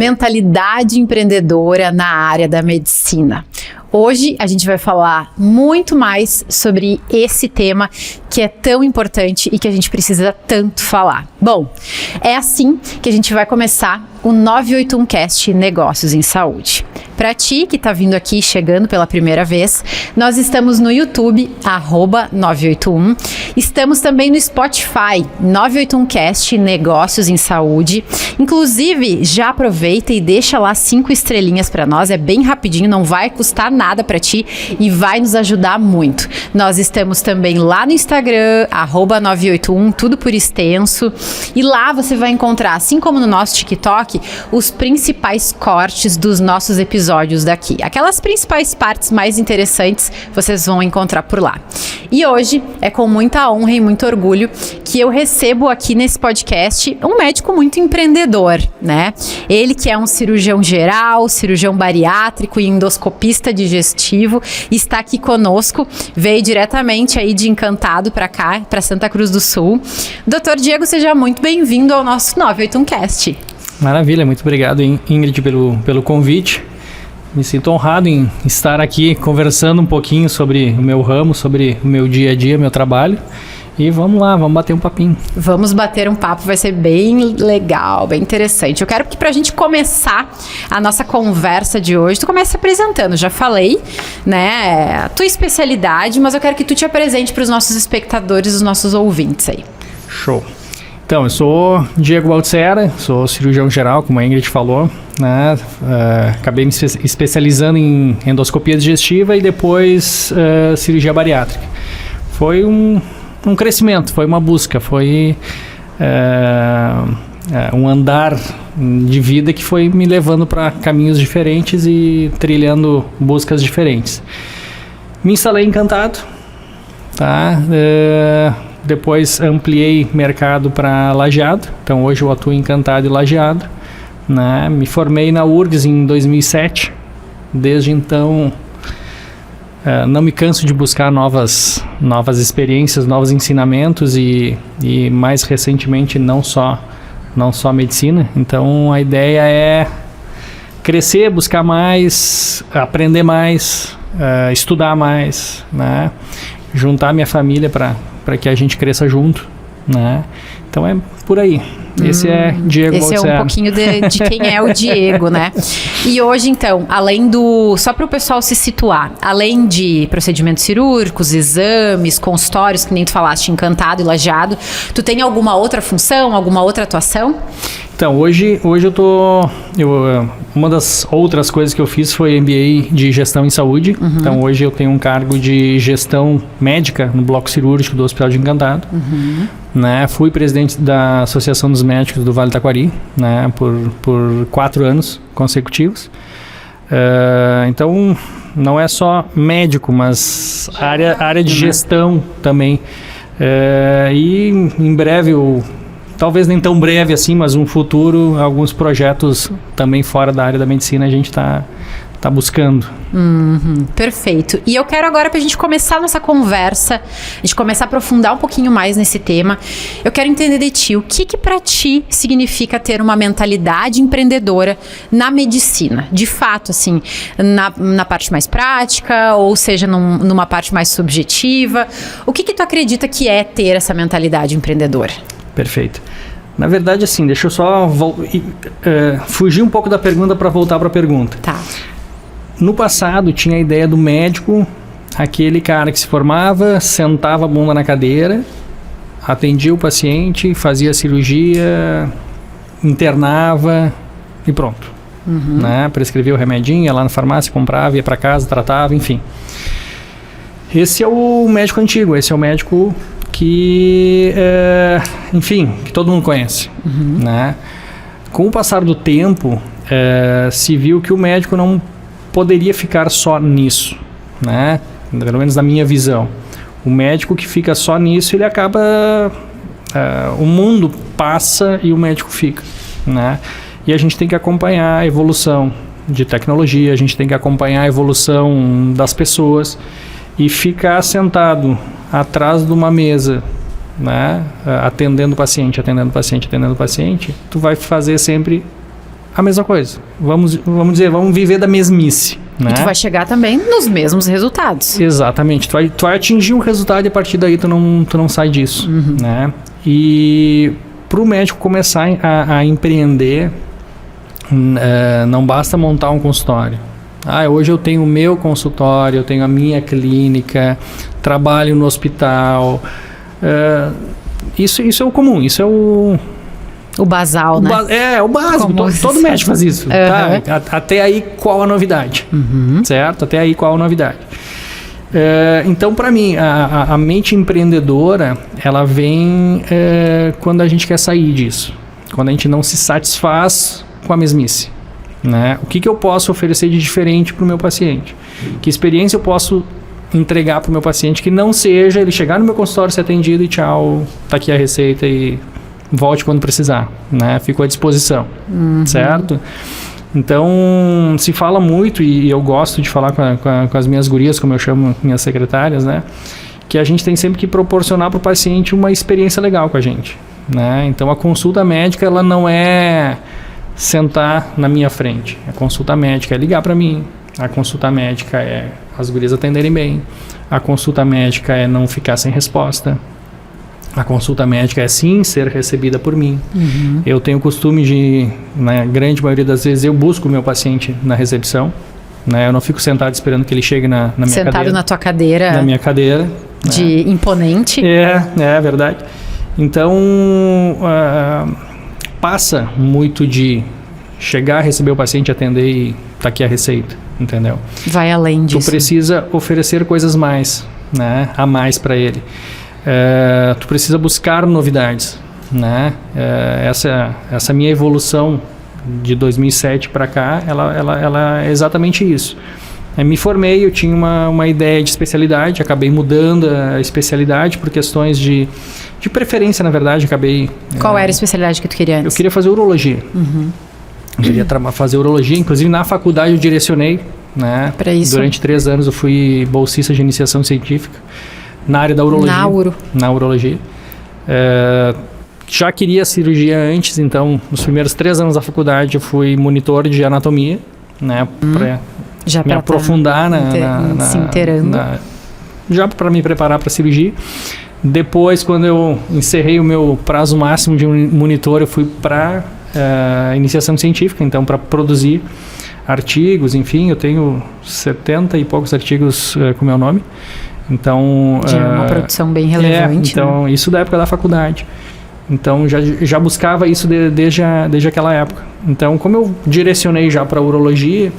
mentalidade empreendedora na área da medicina. Hoje a gente vai falar muito mais sobre esse tema que é tão importante e que a gente precisa tanto falar. Bom, é assim que a gente vai começar o 981cast Negócios em Saúde. Para ti que está vindo aqui chegando pela primeira vez, nós estamos no YouTube, @981. Estamos também no Spotify, 981cast Negócios em Saúde. Inclusive, já aproveita e deixa lá 5 estrelinhas para nós, é bem rapidinho, não vai custar nada para ti e vai nos ajudar muito. Nós estamos também lá no Instagram, @981, tudo por extenso. E lá você vai encontrar, assim como no nosso TikTok, os principais cortes dos nossos episódios daqui. Aquelas principais partes mais interessantes vocês vão encontrar por lá. E hoje é com muita honra e muito orgulho que eu recebo aqui nesse podcast um médico muito empreendedor, né? Ele que é um cirurgião geral, cirurgião bariátrico e endoscopista digestivo, está aqui conosco, veio diretamente aí de Encantado para cá, para Santa Cruz do Sul. Dr. Diego, seja muito bem-vindo ao nosso 981cast. Maravilha, muito obrigado, Ingrid, pelo convite. Me sinto honrado em estar aqui conversando um pouquinho sobre o meu ramo, sobre o meu dia a dia, meu trabalho. E vamos lá, vamos bater um papinho. Vamos bater um papo, vai ser bem legal, bem interessante. Eu quero que pra gente começar a nossa conversa de hoje, tu comece se apresentando. Já falei, né, a tua especialidade, mas eu quero que tu te apresente para os nossos espectadores, os nossos ouvintes aí. Show. Então, eu sou Diego Baltzera, sou cirurgião geral, como a Ingrid falou, né? Acabei me especializando em endoscopia digestiva e depois cirurgia bariátrica. Foi um crescimento, foi uma busca, foi um andar de vida que foi me levando para caminhos diferentes e trilhando buscas diferentes. Me instalei em Encantado, tá? Depois ampliei mercado para Lajeado, então hoje eu atuo em Encantado e Lajeado, né? Me formei na URGS em 2007, desde então não me canso de buscar novas experiências, novos ensinamentos e mais recentemente não só medicina. Então a ideia é crescer, buscar mais, aprender mais, estudar mais, né? Juntar minha família para que a gente cresça junto, né? Então é por aí. Esse é Diego Baltzera. Esse é um pouquinho de quem é o Diego, né? E hoje, então, além do... Só para o pessoal se situar, além de procedimentos cirúrgicos, exames, consultórios, que nem tu falaste, Encantado e Lajeado, tu tem alguma outra função, alguma outra atuação? Então, hoje uma das outras coisas que eu fiz foi MBA de Gestão em Saúde. Uhum. Então, hoje eu tenho um cargo de gestão médica no bloco cirúrgico do Hospital de Encantado. Uhum. Né? Fui presidente da Associação dos Médicos do Vale do Taquari, né? por 4 anos consecutivos. Então, não é só médico, mas área de gestão também. E em breve talvez nem tão breve assim, mas um futuro, alguns projetos também fora da área da medicina a gente está buscando. Perfeito. E eu quero agora, para a gente começar a nossa conversa, a gente começar a aprofundar um pouquinho mais nesse tema, eu quero entender de ti, o que para ti significa ter uma mentalidade empreendedora na medicina? De fato, assim, na parte mais prática, ou seja, numa parte mais subjetiva. O que tu acredita que é ter essa mentalidade empreendedora? Perfeito. Na verdade, assim, deixa eu só fugir um pouco da pergunta para voltar para a pergunta. Tá. No passado, tinha a ideia do médico, aquele cara que se formava, sentava a bunda na cadeira, atendia o paciente, fazia a cirurgia, internava e pronto. Uhum. Né? Prescrevia o remedinho, ia lá na farmácia, comprava, ia para casa, tratava, enfim. Esse é o médico antigo, esse é o médico que, que todo mundo conhece. Uhum. Né? Com o passar do tempo, se viu que o médico não poderia ficar só nisso, né? Pelo menos na minha visão. O médico que fica só nisso, ele acaba... o mundo passa e o médico fica, né? E a gente tem que acompanhar a evolução de tecnologia, a gente tem que acompanhar a evolução das pessoas e ficar sentado atrás de uma mesa, né? Atendendo o paciente, tu vai fazer sempre a mesma coisa. Vamos viver da mesmice. Né? E tu vai chegar também nos mesmos resultados. Exatamente. Tu vai atingir um resultado e a partir daí tu não sai disso. Né? E para o médico começar a empreender, não basta montar um consultório. Hoje eu tenho o meu consultório, eu tenho a minha clínica, trabalho no hospital. Isso é o comum, isso é o basal, né? O básico, todo médico faz isso. Tá? Até aí, qual a novidade? Certo? Até aí, qual a novidade? Então, para mim, a mente empreendedora, ela vem quando a gente quer sair disso. Quando a gente não se satisfaz com a mesmice. Né? O que eu posso oferecer de diferente para o meu paciente? Que experiência eu posso entregar para o meu paciente que não seja ele chegar no meu consultório, ser atendido e tchau, tá aqui a receita e volte quando precisar, né? Fico à disposição, certo? Então, se fala muito, e eu gosto de falar com as minhas gurias, como eu chamo minhas secretárias, né? Que a gente tem sempre que proporcionar para o paciente uma experiência legal com a gente, né? Então, a consulta médica, ela não é sentar na minha frente. A consulta médica é ligar para mim. A consulta médica é as gurias atenderem bem. A consulta médica é não ficar sem resposta. A consulta médica é sim ser recebida por mim. Eu tenho o costume de, na grande maioria das vezes, eu busco o meu paciente na recepção. Né? Eu não fico sentado esperando que ele chegue na minha cadeira. Sentado na tua cadeira. Na minha cadeira. De imponente. É verdade. Então, passa muito de chegar, receber o paciente, atender e tá aqui a receita, entendeu? Vai além disso. Tu precisa oferecer coisas mais, né? A mais para ele. Tu precisa buscar novidades, né? Essa minha evolução de 2007 para cá, ela é exatamente isso. Me formei, eu tinha uma ideia de especialidade, acabei mudando a especialidade por questões de preferência, na verdade, acabei... Qual era a especialidade que tu queria antes? Eu queria fazer urologia. Eu queria fazer urologia, inclusive na faculdade eu direcionei, né? Para isso. Durante 3 anos eu fui bolsista de iniciação científica na área da urologia. Na urologia. Já queria cirurgia antes, então nos primeiros 3 anos da faculdade eu fui monitor de anatomia, né? Para me aprofundar se inteirando. Já para me preparar para cirurgia. Depois, quando eu encerrei o meu prazo máximo de monitor, eu fui para iniciação científica, então para produzir artigos, enfim, eu tenho 70 e poucos artigos com meu nome. Então, de uma produção bem relevante. Então, isso da época da faculdade. Então, já buscava isso desde aquela época. Então, como eu direcionei já para urologia,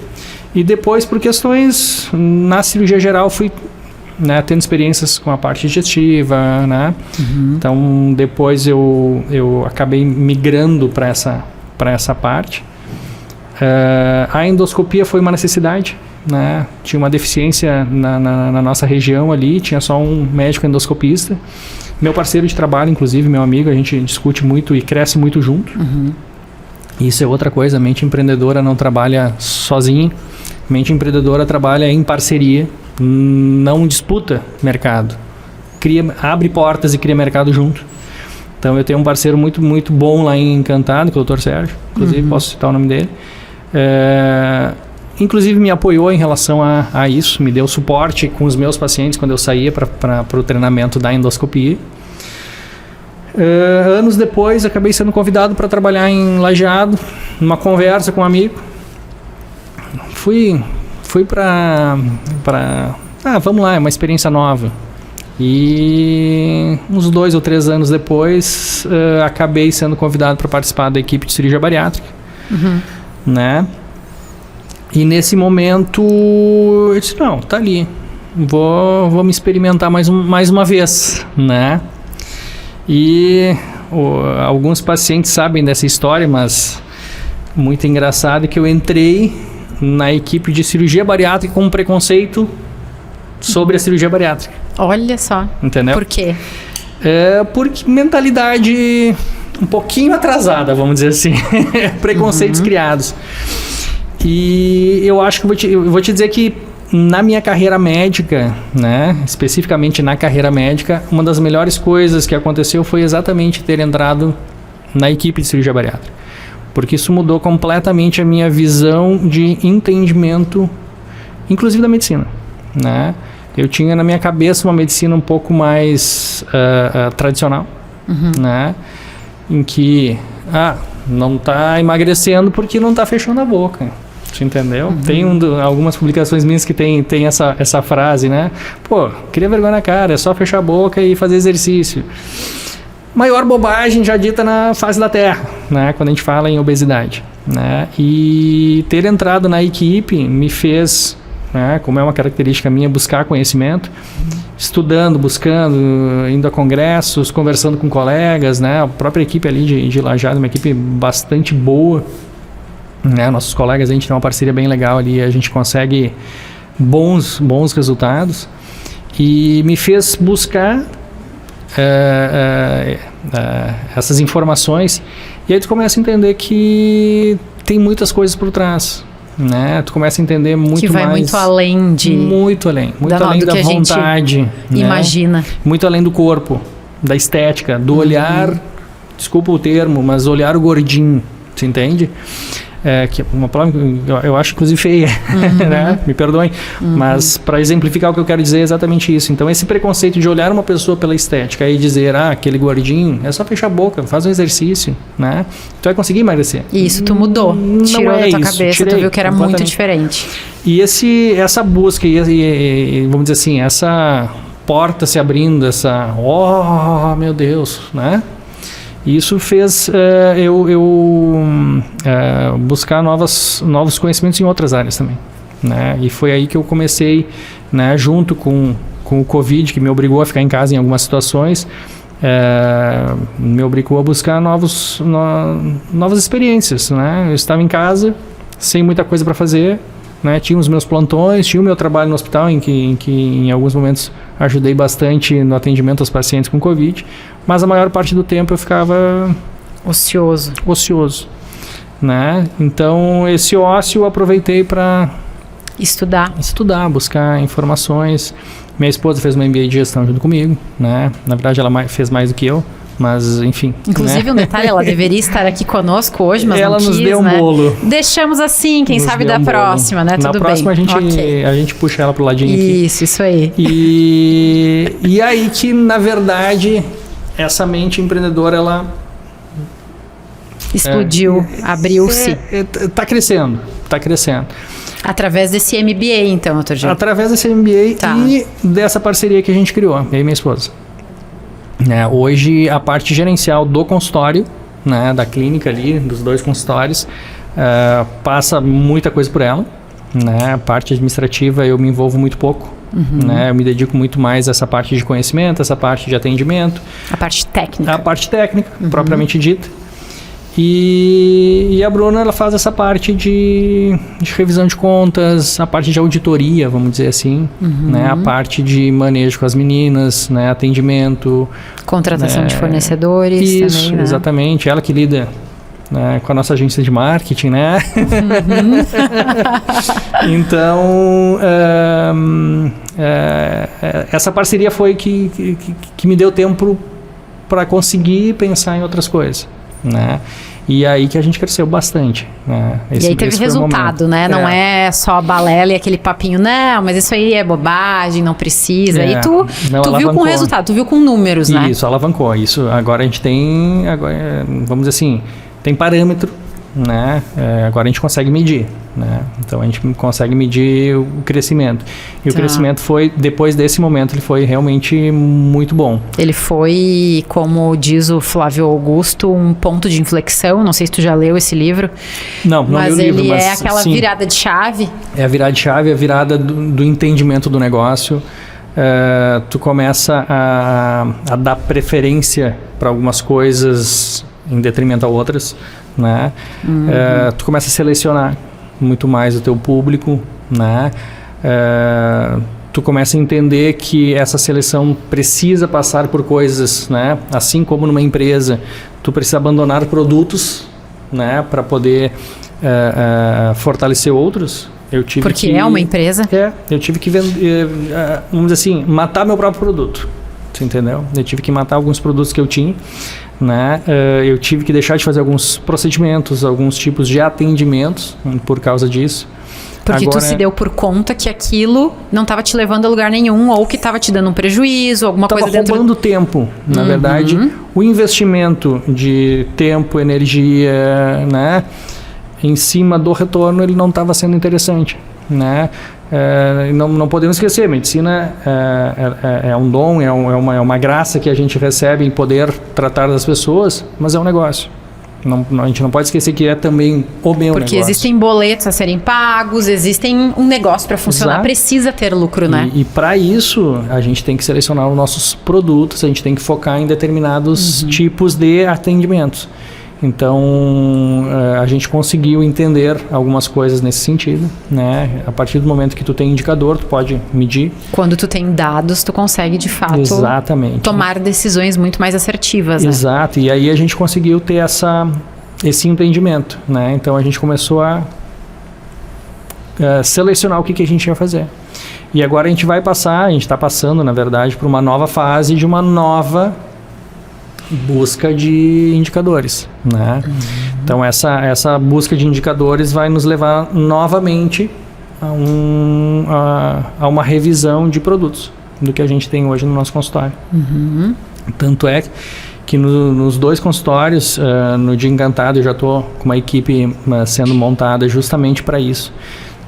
e depois, por questões na cirurgia geral, fui tendo experiências com a parte digestiva, né? Então, depois eu acabei migrando para essa parte. A endoscopia foi uma necessidade, né? Tinha uma deficiência na nossa região ali, tinha só um médico endoscopista. Meu parceiro de trabalho, inclusive, meu amigo, a gente discute muito e cresce muito junto. Isso é outra coisa, a mente empreendedora não trabalha sozinha. Mente empreendedora trabalha em parceria, não disputa mercado. Abre portas e cria mercado junto. Então eu tenho um parceiro muito, muito bom lá em Encantado, que é o Dr. Sérgio, inclusive posso citar o nome dele. Inclusive me apoiou em relação a isso, me deu suporte com os meus pacientes quando eu saía para o treinamento da endoscopia. Anos depois acabei sendo convidado para trabalhar em Lajeado, numa conversa com um amigo. Fui para vamos lá, é uma experiência nova. E uns 2 ou 3 anos depois, acabei sendo convidado para participar da equipe de cirurgia bariátrica, né? E nesse momento eu disse, não, tá ali, vou me experimentar mais uma vez, né? E alguns pacientes sabem dessa história, mas muito engraçado que eu entrei na equipe de cirurgia bariátrica com um preconceito sobre a cirurgia bariátrica. Olha só. Entendeu? Por quê? Porque mentalidade um pouquinho atrasada, vamos dizer assim. Preconceitos criados. E eu acho que eu vou te dizer que na minha carreira médica, né, especificamente na carreira médica, uma das melhores coisas que aconteceu foi exatamente ter entrado na equipe de cirurgia bariátrica. porque isso mudou completamente a minha visão de entendimento, inclusive da medicina, né? Eu tinha na minha cabeça uma medicina um pouco mais tradicional, né? Em que, não está emagrecendo porque não está fechando a boca. Você entendeu? Tem algumas publicações minhas que tem essa frase, né? Pô, cria vergonha na cara, é só fechar a boca e fazer exercício. Maior bobagem já dita na face da Terra, né? Quando a gente fala em obesidade, né? E ter entrado na equipe me fez, né, como é uma característica minha, buscar conhecimento, estudando, buscando, indo a congressos, conversando com colegas, né? A própria equipe ali de Lajeado, uma equipe bastante boa, né? Nossos colegas, a gente tem uma parceria bem legal ali, a gente consegue bons resultados, e me fez buscar essas informações, e aí tu começa a entender que tem muitas coisas por trás, né? Tu começa a entender muito mais, que vai muito além de muito além da vontade, né? Imagina, muito além do corpo, da estética, do olhar, desculpa o termo, mas olhar o gordinho, você entende? Que é uma palavra que eu acho inclusive feia, né? Me perdoem, mas para exemplificar o que eu quero dizer é exatamente isso. Então esse preconceito de olhar uma pessoa pela estética e dizer, aquele gordinho, é só fechar a boca, faz um exercício, né? Tu vai conseguir emagrecer. Isso, tu mudou, tirou da tua cabeça, tu viu que era muito diferente. E essa busca, e vamos dizer assim, essa porta se abrindo, meu Deus, né? Isso fez eu buscar novos conhecimentos em outras áreas também, né? E foi aí que eu comecei, né, junto com o Covid, que me obrigou a ficar em casa em algumas situações, me obrigou a buscar novas experiências, né? Eu estava em casa, sem muita coisa para fazer, né? Tinha os meus plantões, tinha o meu trabalho no hospital, em que em alguns momentos ajudei bastante no atendimento aos pacientes com Covid, mas a maior parte do tempo eu ficava ocioso, né? Então esse ócio eu aproveitei para estudar, buscar informações. Minha esposa fez uma MBA de gestão junto comigo, né? Na verdade ela fez mais do que eu, mas enfim. Inclusive, né? Um detalhe, ela deveria estar aqui conosco hoje, mas ela não quis, nos deu um bolo. Deixamos assim, quem sabe da próxima, né? Tudo bem. Na próxima a gente puxa ela pro ladinho aqui. Isso aí. E aí que, na verdade, essa mente empreendedora, ela explodiu, abriu-se. Tá crescendo. Através desse MBA, então, doutor Gil? Através desse MBA e dessa parceria que a gente criou, eu e minha esposa. Hoje, a parte gerencial do consultório, né, da clínica ali, dos 2 consultórios, passa muita coisa por ela, né? A parte administrativa eu me envolvo muito pouco, né? Eu me dedico muito mais a essa parte de conhecimento, essa parte de atendimento. A parte técnica. Propriamente dita. E a Bruna, ela faz essa parte de revisão de contas, a parte de auditoria, vamos dizer assim, né? A parte de manejo com as meninas, né? Atendimento. Contratação de fornecedores. Isso, também, né? Exatamente. Ela que lida, né, com a nossa agência de marketing, né? Então, essa parceria foi que me deu tempo para conseguir pensar em outras coisas, né? E aí que a gente cresceu bastante, né? E aí teve resultado, né? Não é só a balela e aquele papinho, não, mas isso aí é bobagem, não precisa. E tu viu com resultado, tu viu com números, né? Isso, alavancou. Isso, agora a gente tem, vamos dizer assim, tem parâmetro, né? Agora a gente consegue medir, né? Então a gente consegue medir o crescimento. E o crescimento foi, depois desse momento, ele foi realmente muito bom. Ele foi, como diz o Flávio Augusto, um ponto de inflexão. Não sei se tu já leu esse livro. Não li o livro, mas ele é aquela virada de chave. É a virada de chave, a virada do entendimento do negócio. Tu começa a dar preferência para algumas coisas em detrimento a outras, né? Tu começa a selecionar muito mais o teu público, né? Tu começa a entender que essa seleção precisa passar por coisas, né? Assim como numa empresa, tu precisa abandonar produtos, né? Para poder fortalecer outros. Porque é uma empresa? Eu tive que vender, vamos dizer assim, matar meu próprio produto. você entendeu? Eu tive que matar alguns produtos que eu tinha, né? Eu tive que deixar de fazer alguns procedimentos, alguns tipos de atendimentos por causa disso. Porque tu se deu por conta que aquilo não estava te levando a lugar nenhum ou que estava te dando um prejuízo, alguma coisa dentro... Estava roubando tempo, na verdade. O investimento de tempo, energia, né, em cima do retorno, ele não estava sendo interessante, né? Não podemos esquecer, medicina é um dom, é uma graça que a gente recebe em poder tratar das pessoas, mas é um negócio. A gente não pode esquecer que é também o meu Porque negócio. Existem boletos a serem pagos, existem um negócio para funcionar, precisa ter lucro, né? E para isso, a gente tem que selecionar os nossos produtos, a gente tem que focar em determinados tipos de atendimentos. Então, a gente conseguiu entender algumas coisas nesse sentido, né? A partir do momento que tu tem indicador, tu pode medir. Quando tu tem dados, tu consegue, de fato, exatamente, tomar decisões muito mais assertivas, né? Exato, e aí a gente conseguiu ter esse entendimento, né? Então, a gente começou a selecionar o que a gente ia fazer. E agora a gente está passando, na verdade, por uma nova fase de uma nova busca de indicadores, né? Então essa busca de indicadores vai nos levar novamente a uma revisão de produtos do que a gente tem hoje no nosso consultório. Tanto é que nos 2 consultórios, no Dia Encantado, eu já estou com uma equipe sendo montada justamente para isso.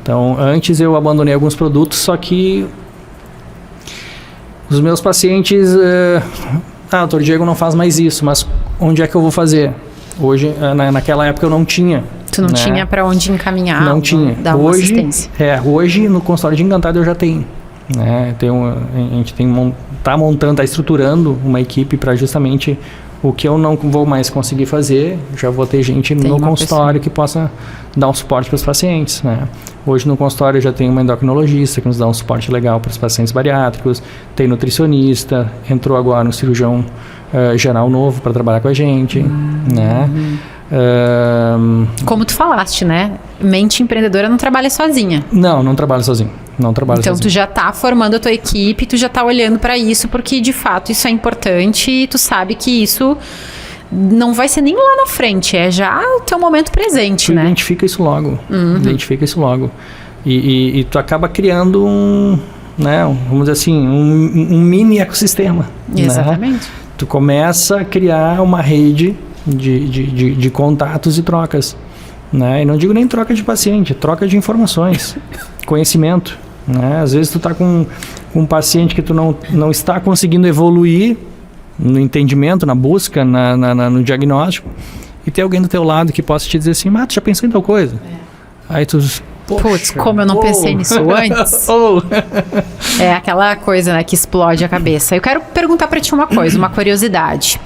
Então, antes eu abandonei alguns produtos, só que os meus pacientes... doutor Diego não faz mais isso, mas onde é que eu vou fazer? Hoje, naquela época eu não tinha. Tu não tinha para onde encaminhar? Não tinha. Dar uma assistência. Hoje no consultório de Encantado eu já tenho. Né? A gente está montando, está estruturando uma equipe para justamente o que eu não vou mais conseguir fazer, já vou ter gente no consultório que possa dar um suporte para os pacientes, né? Hoje no consultório já tem uma endocrinologista que nos dá um suporte legal para os pacientes bariátricos, tem nutricionista, entrou agora um cirurgião geral novo para trabalhar com a gente, né? Como tu falaste, né? Mente empreendedora não trabalha sozinha. Não trabalha sozinho. Então tu já está formando a tua equipe, tu já está olhando para isso, porque de fato isso é importante e tu sabe que isso não vai ser nem lá na frente, é já o teu momento presente, né? Identifica isso logo. E tu acaba criando vamos dizer assim, um mini ecossistema. Exatamente. Né? Tu começa a criar uma rede de contatos e trocas. Né? E não digo nem troca de paciente, troca de informações, conhecimento. Né? Às vezes tu está com um paciente que tu não está conseguindo evoluir no entendimento, na busca, no diagnóstico, e tem alguém do teu lado que possa te dizer assim, tu já pensou em tal coisa? Aí tu... Putz, como eu não pensei nisso antes. É aquela coisa, né, que explode a cabeça. Eu quero perguntar para ti uma coisa, uma curiosidade.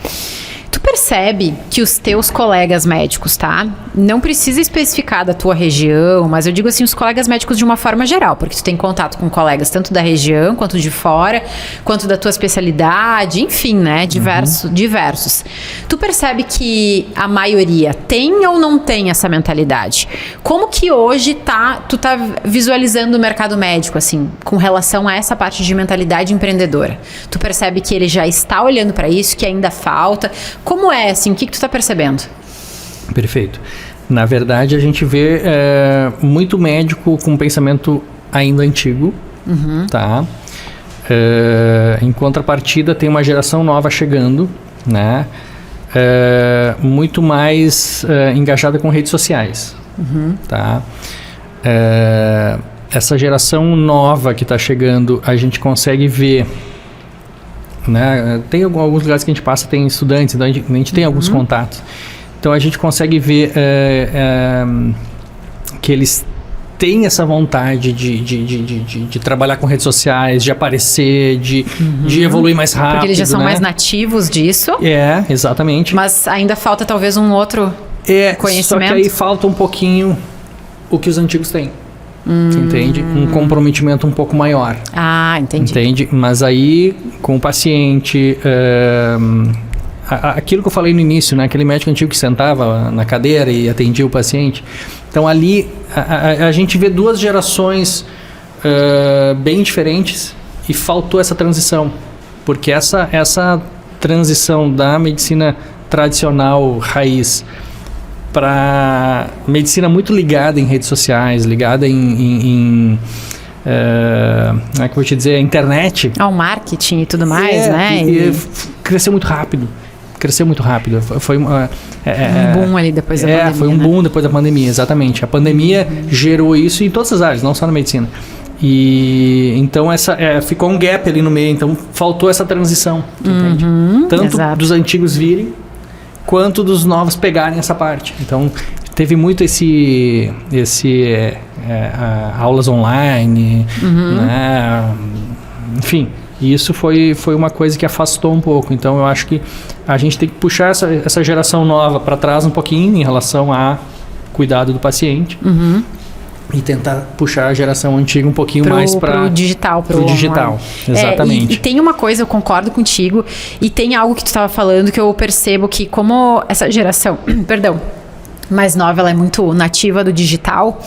Tu percebe que os teus colegas médicos, tá? Não precisa especificar da tua região, mas eu digo assim, os colegas médicos de uma forma geral, porque tu tem contato com colegas tanto da região, quanto de fora, quanto da tua especialidade, enfim, né? Diversos. Tu percebe que a maioria tem ou não tem essa mentalidade? Como que hoje tu tá visualizando o mercado médico, assim, com relação a essa parte de mentalidade empreendedora? Tu percebe que ele já está olhando para isso, que ainda falta? Como é, assim, o que tu tá percebendo? Perfeito. Na verdade, a gente vê muito médico com um pensamento ainda antigo, tá? Em contrapartida, tem uma geração nova chegando, né? Muito mais engajada com redes sociais, tá? Essa geração nova que está chegando, a gente consegue ver, né? Tem alguns lugares que a gente passa, tem estudantes, então a gente tem alguns contatos. Então a gente consegue ver que eles têm essa vontade de trabalhar com redes sociais, de aparecer, de evoluir mais rápido. Porque eles já são mais nativos disso. Exatamente. Mas ainda falta talvez um outro conhecimento. Só que aí falta um pouquinho o que os antigos têm. Entende? Um comprometimento um pouco maior. Entendi. Entende? Mas aí, com o paciente, aquilo que eu falei no início, né? Aquele médico antigo que sentava na cadeira e atendia o paciente. Então ali, a gente vê duas gerações bem diferentes e faltou essa transição. Porque essa transição da medicina tradicional, raiz, para medicina muito ligada em redes sociais, ligada como é que eu vou te dizer, a internet. Ao marketing e tudo mais, né? E cresceu muito rápido. Foi um boom ali depois da pandemia. Foi um boom depois da pandemia, exatamente. A pandemia gerou isso em todas as áreas, não só na medicina. E então ficou um gap ali no meio, então faltou essa transição, entende? Tanto dos antigos virem, quanto dos novos pegarem essa parte. Então teve muito aulas online, né? Enfim, isso foi uma coisa que afastou um pouco. Então eu acho que a gente tem que puxar essa geração nova para trás um pouquinho em relação a cuidado do paciente. E tentar puxar a geração antiga um pouquinho mais para o digital. Pro digital, exatamente. E tem uma coisa, eu concordo contigo, e tem algo que tu estava falando que eu percebo que como essa geração, mais nova, ela é muito nativa do digital,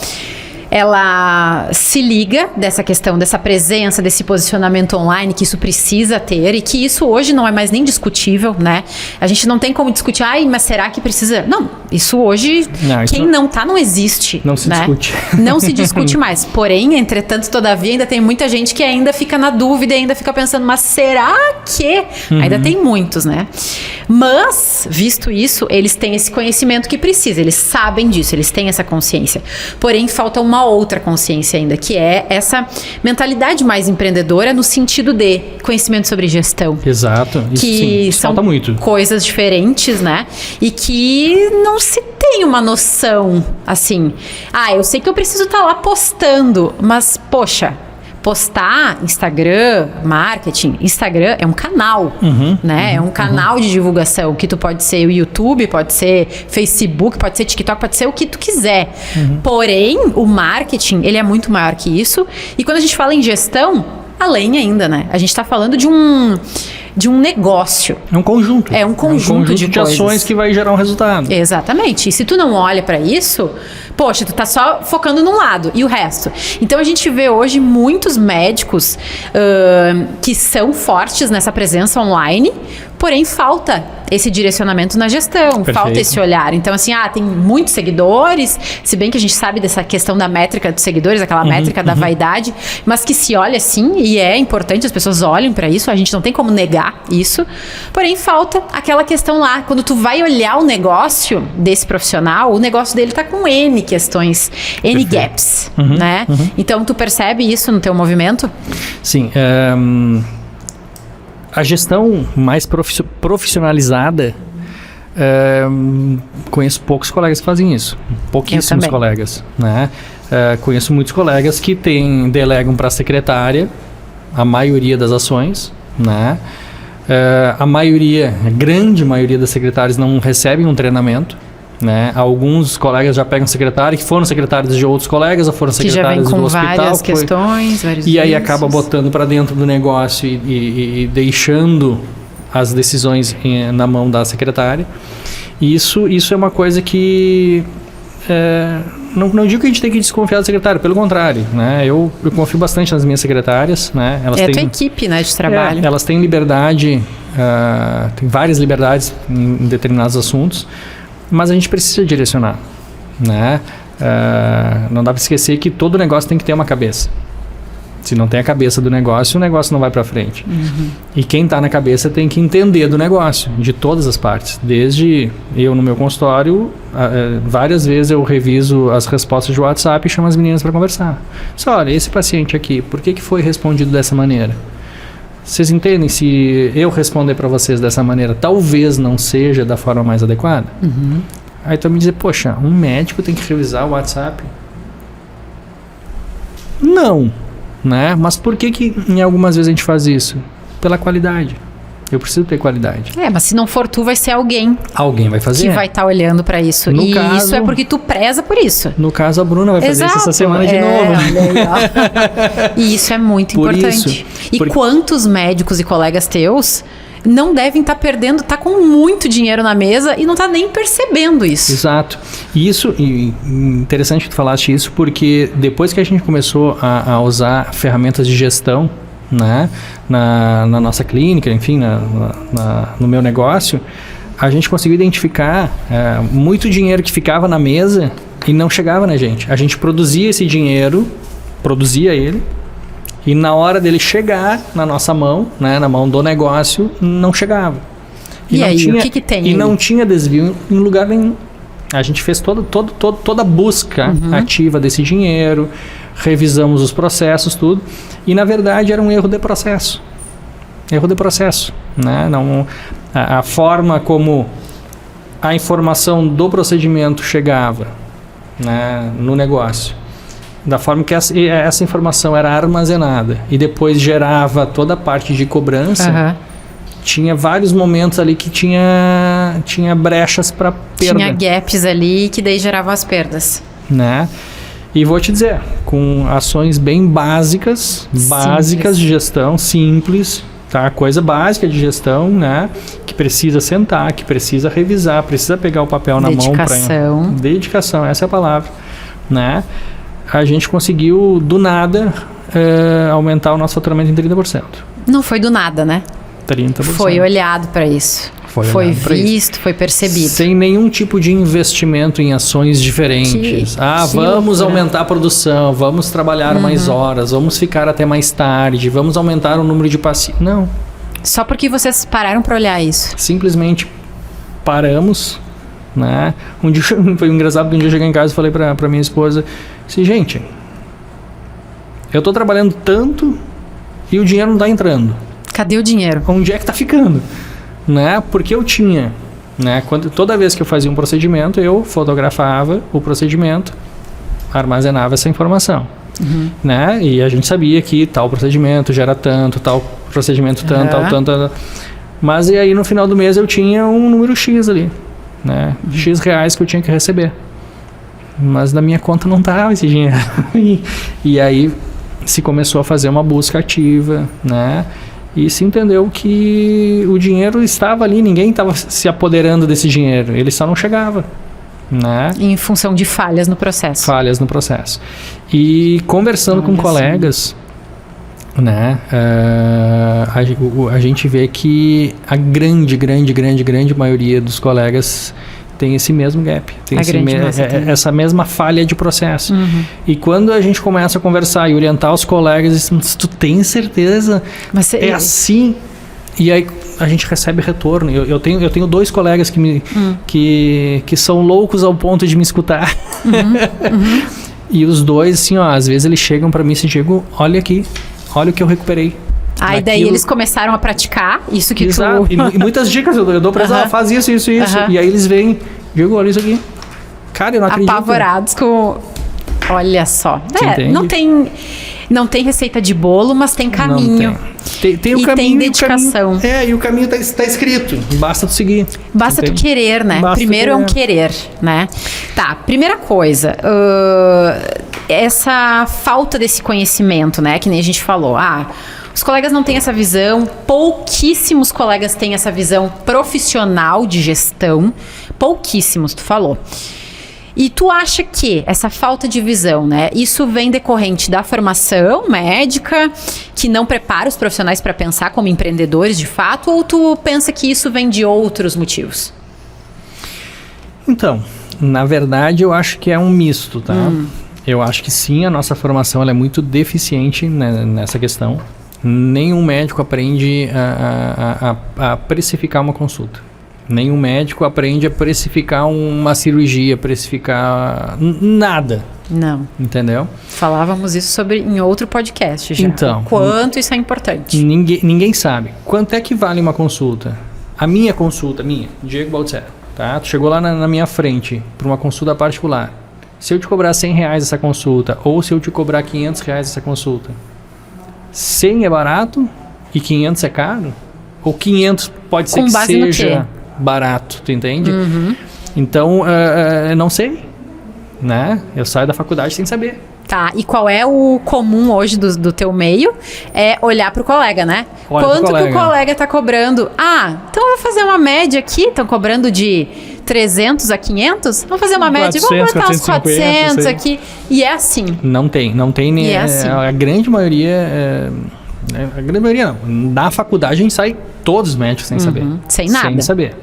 ela se liga dessa questão, dessa presença, desse posicionamento online, que isso precisa ter e que isso hoje não é mais nem discutível, né? A gente não tem como discutir, mas será que precisa? Não, isso hoje, quem não tá, não existe. Não se discute. Não se discute mais. Porém, entretanto, todavia, ainda tem muita gente que ainda fica na dúvida, ainda fica pensando, mas será que? Ainda tem muitos, né? Mas, visto isso, eles têm esse conhecimento que precisa, eles sabem disso, eles têm essa consciência. Porém, falta uma outra consciência ainda, que é essa mentalidade mais empreendedora no sentido de conhecimento sobre gestão. Exato. Isso, que são falta muito. Coisas diferentes, né? E que não se tem uma noção, assim. Eu sei que eu preciso estar lá postando, mas, poxa, postar Instagram, marketing, Instagram é um canal, né? É um canal de divulgação, que tu pode ser o YouTube, pode ser Facebook, pode ser TikTok, pode ser o que tu quiser. Porém, o marketing, ele é muito maior que isso. E quando a gente fala em gestão, além ainda, né? A gente está falando de um negócio. É um conjunto. É um conjunto de ações que vai gerar um resultado. Exatamente. E se tu não olha para isso, poxa, tu tá só focando num lado e o resto. Então a gente vê hoje muitos médicos que são fortes nessa presença online, porém falta esse direcionamento na gestão, falta esse olhar. Então assim, tem muitos seguidores, se bem que a gente sabe dessa questão da métrica dos seguidores, aquela métrica da vaidade, mas que se olha assim, e é importante, as pessoas olhem para isso, a gente não tem como negar isso, porém falta aquela questão lá, quando tu vai olhar o negócio desse profissional, o negócio dele tá com N questões, N gaps, né? Então tu percebe isso no teu movimento? Sim, a gestão mais profissionalizada, conheço poucos colegas que fazem isso. Pouquíssimos colegas, né? Conheço muitos colegas que delegam para a secretária a maioria das ações, né? A grande maioria das secretárias não recebem um treinamento, né? Alguns colegas já pegam secretária, que foram secretários de outros colegas, ou foram secretários do hospital. Várias questões, vários e aí acaba botando para dentro do negócio e deixando as decisões na mão da secretária. Isso é uma coisa que... Não digo que a gente tem que desconfiar da secretária, pelo contrário, né? Eu confio bastante nas minhas secretárias, né? Elas têm, a tua equipe, né, de trabalho. Elas têm liberdade, tem várias liberdades em determinados assuntos, mas a gente precisa direcionar, né? Não dá para esquecer que todo negócio tem que ter uma cabeça. Se não tem a cabeça do negócio, o negócio não vai para frente. E quem está na cabeça tem que entender do negócio, de todas as partes. Desde eu no meu consultório, várias vezes eu reviso as respostas de WhatsApp e chamo as meninas para conversar. Olha, esse paciente aqui, por que foi respondido dessa maneira? Vocês entendem? Se eu responder para vocês dessa maneira, talvez não seja da forma mais adequada? Aí tu me diz, poxa, um médico tem que revisar o WhatsApp? Não. Né? Mas por que em algumas vezes a gente faz isso? Pela qualidade. Eu preciso ter qualidade. Mas se não for tu, vai ser alguém. Alguém vai fazer. Que vai estar olhando para isso. No e caso, isso é porque tu preza por isso. No caso, a Bruna vai fazer isso essa semana de novo. E isso é muito importante. Quantos médicos e colegas teus não devem estar perdendo, tá com muito dinheiro na mesa e não tá nem percebendo isso. Exato. E interessante que tu falaste isso, porque depois que a gente começou a usar ferramentas de gestão, né, na nossa clínica, enfim, no meu negócio, a gente conseguiu identificar muito dinheiro que ficava na mesa e não chegava na gente. A gente produzia esse dinheiro, produzia ele, e na hora dele chegar na nossa mão, né, na mão do negócio, não chegava. E aí, o que tem? E não tinha desvio em lugar nenhum. A gente fez toda a busca ativa desse dinheiro, revisamos os processos, tudo, e na verdade era um erro de processo. Erro de processo, né? Não, a forma como a informação do procedimento chegava, né, no negócio, da forma que essa informação era armazenada e depois gerava toda a parte de cobrança, tinha vários momentos ali que tinha brechas para perda. Tinha gaps ali que daí geravam as perdas. Né? E vou te dizer, com ações bem básicas de gestão, simples, tá? Coisa básica de gestão, né? Que precisa sentar, que precisa revisar, precisa pegar o papel na mão. Dedicação, essa é a palavra, né? A gente conseguiu, do nada, aumentar o nosso faturamento em 30%. Não foi do nada, né? 30%. Foi olhado para isso. Foi visto, foi percebido. Sem nenhum tipo de investimento em ações diferentes. Vamos aumentar a produção, vamos trabalhar mais horas, vamos ficar até mais tarde, vamos aumentar o número de pacientes. Não. Só porque vocês pararam para olhar isso. Simplesmente paramos, né? Um dia, foi engraçado que um dia eu cheguei em casa e falei para minha esposa assim, gente, eu tô trabalhando tanto e o dinheiro não tá entrando. Cadê o dinheiro? Onde é que tá ficando? Né? Porque eu tinha, né? Toda vez que eu fazia um procedimento, eu fotografava o procedimento, armazenava essa informação, né? E a gente sabia que tal procedimento gera tanto, tal procedimento tanto, tanto. Mas e aí no final do mês eu tinha um número X ali, né? X reais que eu tinha que receber. Mas na minha conta não estava esse dinheiro. E aí se começou a fazer uma busca ativa, né? E se entendeu que o dinheiro estava ali, ninguém estava se apoderando desse dinheiro, ele só não chegava, né? Em função de falhas no processo. Falhas no processo. E conversando com colegas, né? A gente vê que a grande maioria dos colegas tem esse mesmo gap, tem essa mesma falha de processo. E quando a gente começa a conversar e orientar os colegas, tu tem certeza? Mas é assim? E aí a gente recebe retorno. Eu tenho 2 colegas que são loucos ao ponto de me escutar. E os 2, assim, ó, às vezes eles chegam para mim e Diego, olha aqui, olha o que eu recuperei. E daí eles começaram a praticar isso que Exato. E muitas dicas eu dou pra eles, faz isso. E aí eles vêm, Diego, olha isso aqui. Cara, eu não acredito. Apavorados com... Olha só. Não tem receita de bolo, mas tem caminho. Tem o caminho. Tem dedicação. E o caminho tá escrito. Basta tu seguir. Basta tu querer, né? Primeiro é um querer, né? Tá, primeira coisa. Essa falta desse conhecimento, né? Que nem a gente falou. Os colegas não têm essa visão, pouquíssimos colegas têm essa visão profissional de gestão, pouquíssimos, tu falou. E tu acha que essa falta de visão, né, isso vem decorrente da formação médica, que não prepara os profissionais para pensar como empreendedores de fato, ou tu pensa que isso vem de outros motivos? Então, na verdade eu acho que é um misto, tá? Eu acho que sim, a nossa formação ela é muito deficiente, né, nessa questão. Nenhum médico aprende a precificar uma consulta. Nenhum médico aprende a precificar uma cirurgia, precificar nada. Não. Entendeu? Falávamos isso em outro podcast já. Então, o quanto isso é importante. Ninguém sabe. Quanto é que vale uma consulta? A minha consulta, Diego Baltzero, tá? Tu chegou lá na minha frente para uma consulta particular. Se eu te cobrar R$100 essa consulta, ou se eu te cobrar R$500 essa consulta, 100 é barato e 500 é caro? Ou 500 pode ser que seja barato, tu entende? Então, não sei, né? Eu saio da faculdade sem saber. Tá, e qual é o comum hoje do teu meio? É olhar pro colega, né? Quanto que o colega tá cobrando? Então eu vou fazer uma média aqui, estão cobrando de 300 a 500? Vamos fazer uma média, vamos botar uns 400 aqui. E é assim. Não tem nem... É assim. A grande maioria A grande maioria não. Na faculdade a gente sai todos os médicos sem saber. Sem nada. Sem saber.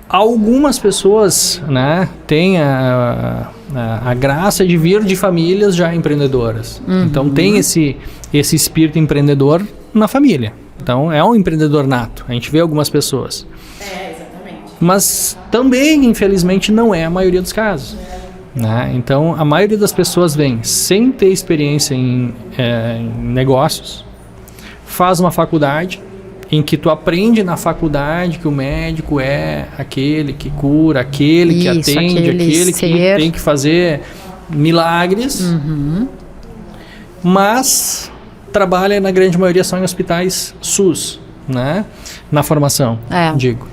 Algumas pessoas, né, têm a graça de vir de famílias já empreendedoras. Então tem esse espírito empreendedor na família. Então é um empreendedor nato. A gente vê algumas pessoas. Exatamente. Mas também, infelizmente, não é a maioria dos casos. Né? Então a maioria das pessoas vem sem ter experiência em negócios, faz uma faculdade, em que tu aprende na faculdade que o médico é aquele que cura, aquele que atende, aquele que tem que fazer milagres, mas trabalha na grande maioria só em hospitais SUS, né? Na formação, digo.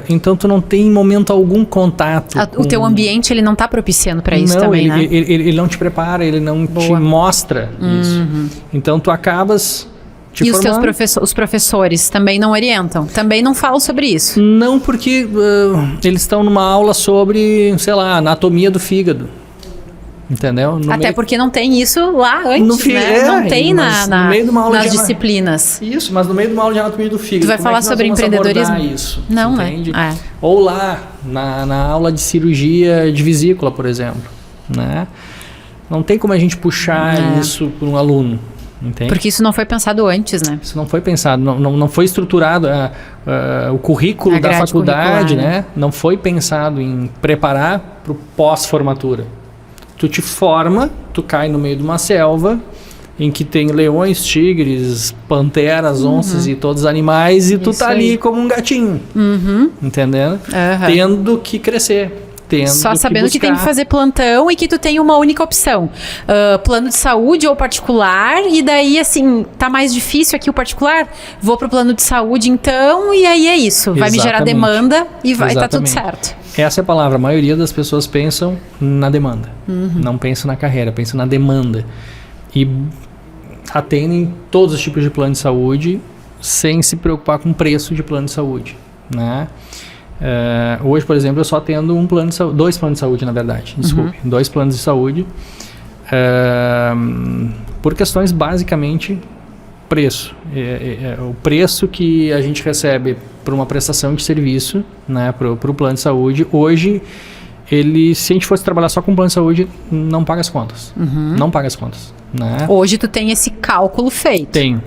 Então tu não tem em momento algum contato o teu ambiente ele não está propiciando para isso também, né? Ele não te prepara, ele não te mostra isso. Então tu acabas e os professores também não orientam? Também não falam sobre isso? Não, porque eles estão numa aula sobre, sei lá, anatomia do fígado. Entendeu? Até porque não tem isso lá antes, né? Não tem nas disciplinas. Isso, mas no meio de uma aula de anatomia do fígado. Tu vai falar sobre empreendedorismo? Isso, não, entende? Ou lá, na aula de cirurgia de vesícula, por exemplo. Né? Não tem como a gente puxar isso para um aluno. Entende? Porque isso não foi pensado antes, né? Isso não foi pensado, não foi estruturado o currículo da faculdade, né? Não foi pensado em preparar para o pós-formatura. Tu te forma, tu cai no meio de uma selva em que tem leões, tigres, panteras, onças e todos os animais e tu tá ali como um gatinho, entendendo? Tendo que crescer. Só sabendo que tem que fazer plantão e que tu tem uma única opção. Plano de saúde ou particular, e daí assim, tá mais difícil aqui o particular, vou pro plano de saúde então, e aí é isso. Vai me gerar demanda e vai tá tudo certo. Essa é a palavra. A maioria das pessoas pensam na demanda. Não pensam na carreira, pensam na demanda. E atendem todos os tipos de plano de saúde sem se preocupar com o preço de plano de saúde, né? Hoje, por exemplo, eu só atendo um plano de saúde, 2 planos de saúde, na verdade, desculpe, 2 planos de saúde, por questões basicamente preço. O preço que a gente recebe por uma prestação de serviço, né, para o plano de saúde, hoje, se a gente fosse trabalhar só com plano de saúde, não paga as contas. Não paga as contas. Né? Hoje tu tem esse cálculo feito. Tenho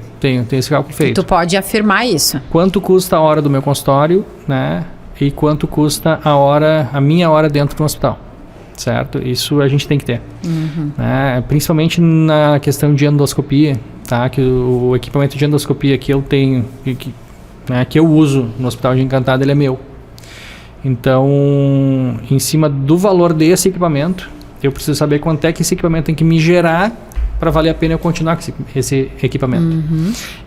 esse cálculo feito. Tu pode afirmar isso. Quanto custa a hora do meu consultório, né? E quanto custa a minha hora dentro do hospital, certo? Isso a gente tem que ter, né? Principalmente na questão de endoscopia, tá? Que o equipamento de endoscopia que eu tenho, que eu uso no Hospital de Encantado, ele é meu. Então, em cima do valor desse equipamento, eu preciso saber quanto é que esse equipamento tem que me gerar para valer a pena eu continuar com esse equipamento.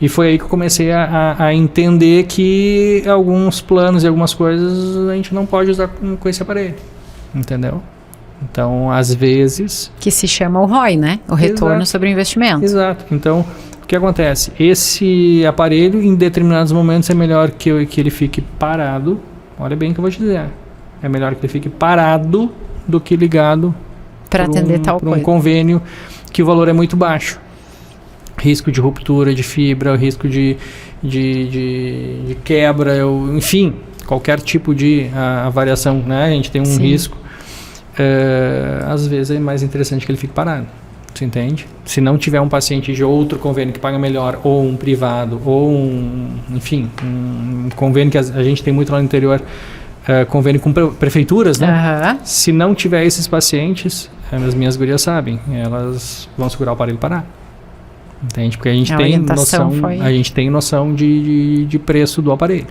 E foi aí que eu comecei a entender que alguns planos e algumas coisas a gente não pode usar com esse aparelho, entendeu? Então, às vezes... Que se chama o ROI, né? O retorno sobre o investimento. Exato. Então, o que acontece? Esse aparelho, em determinados momentos, é melhor que ele fique parado. Olha bem o que eu vou te dizer. É melhor que ele fique parado do que ligado para atender tal coisa. Um convênio que o valor é muito baixo. Risco de ruptura de fibra, risco de quebra, enfim, qualquer tipo de variação, né? A gente tem um risco. Às vezes é mais interessante que ele fique parado. Você entende? Se não tiver um paciente de outro convênio que paga melhor, ou um privado, ou um convênio que a gente tem muito lá no interior, convênio com prefeituras, né? Se não tiver esses pacientes, as minhas gurias sabem, elas vão segurar o aparelho parar. Entende? Porque a gente tem noção de preço do aparelho,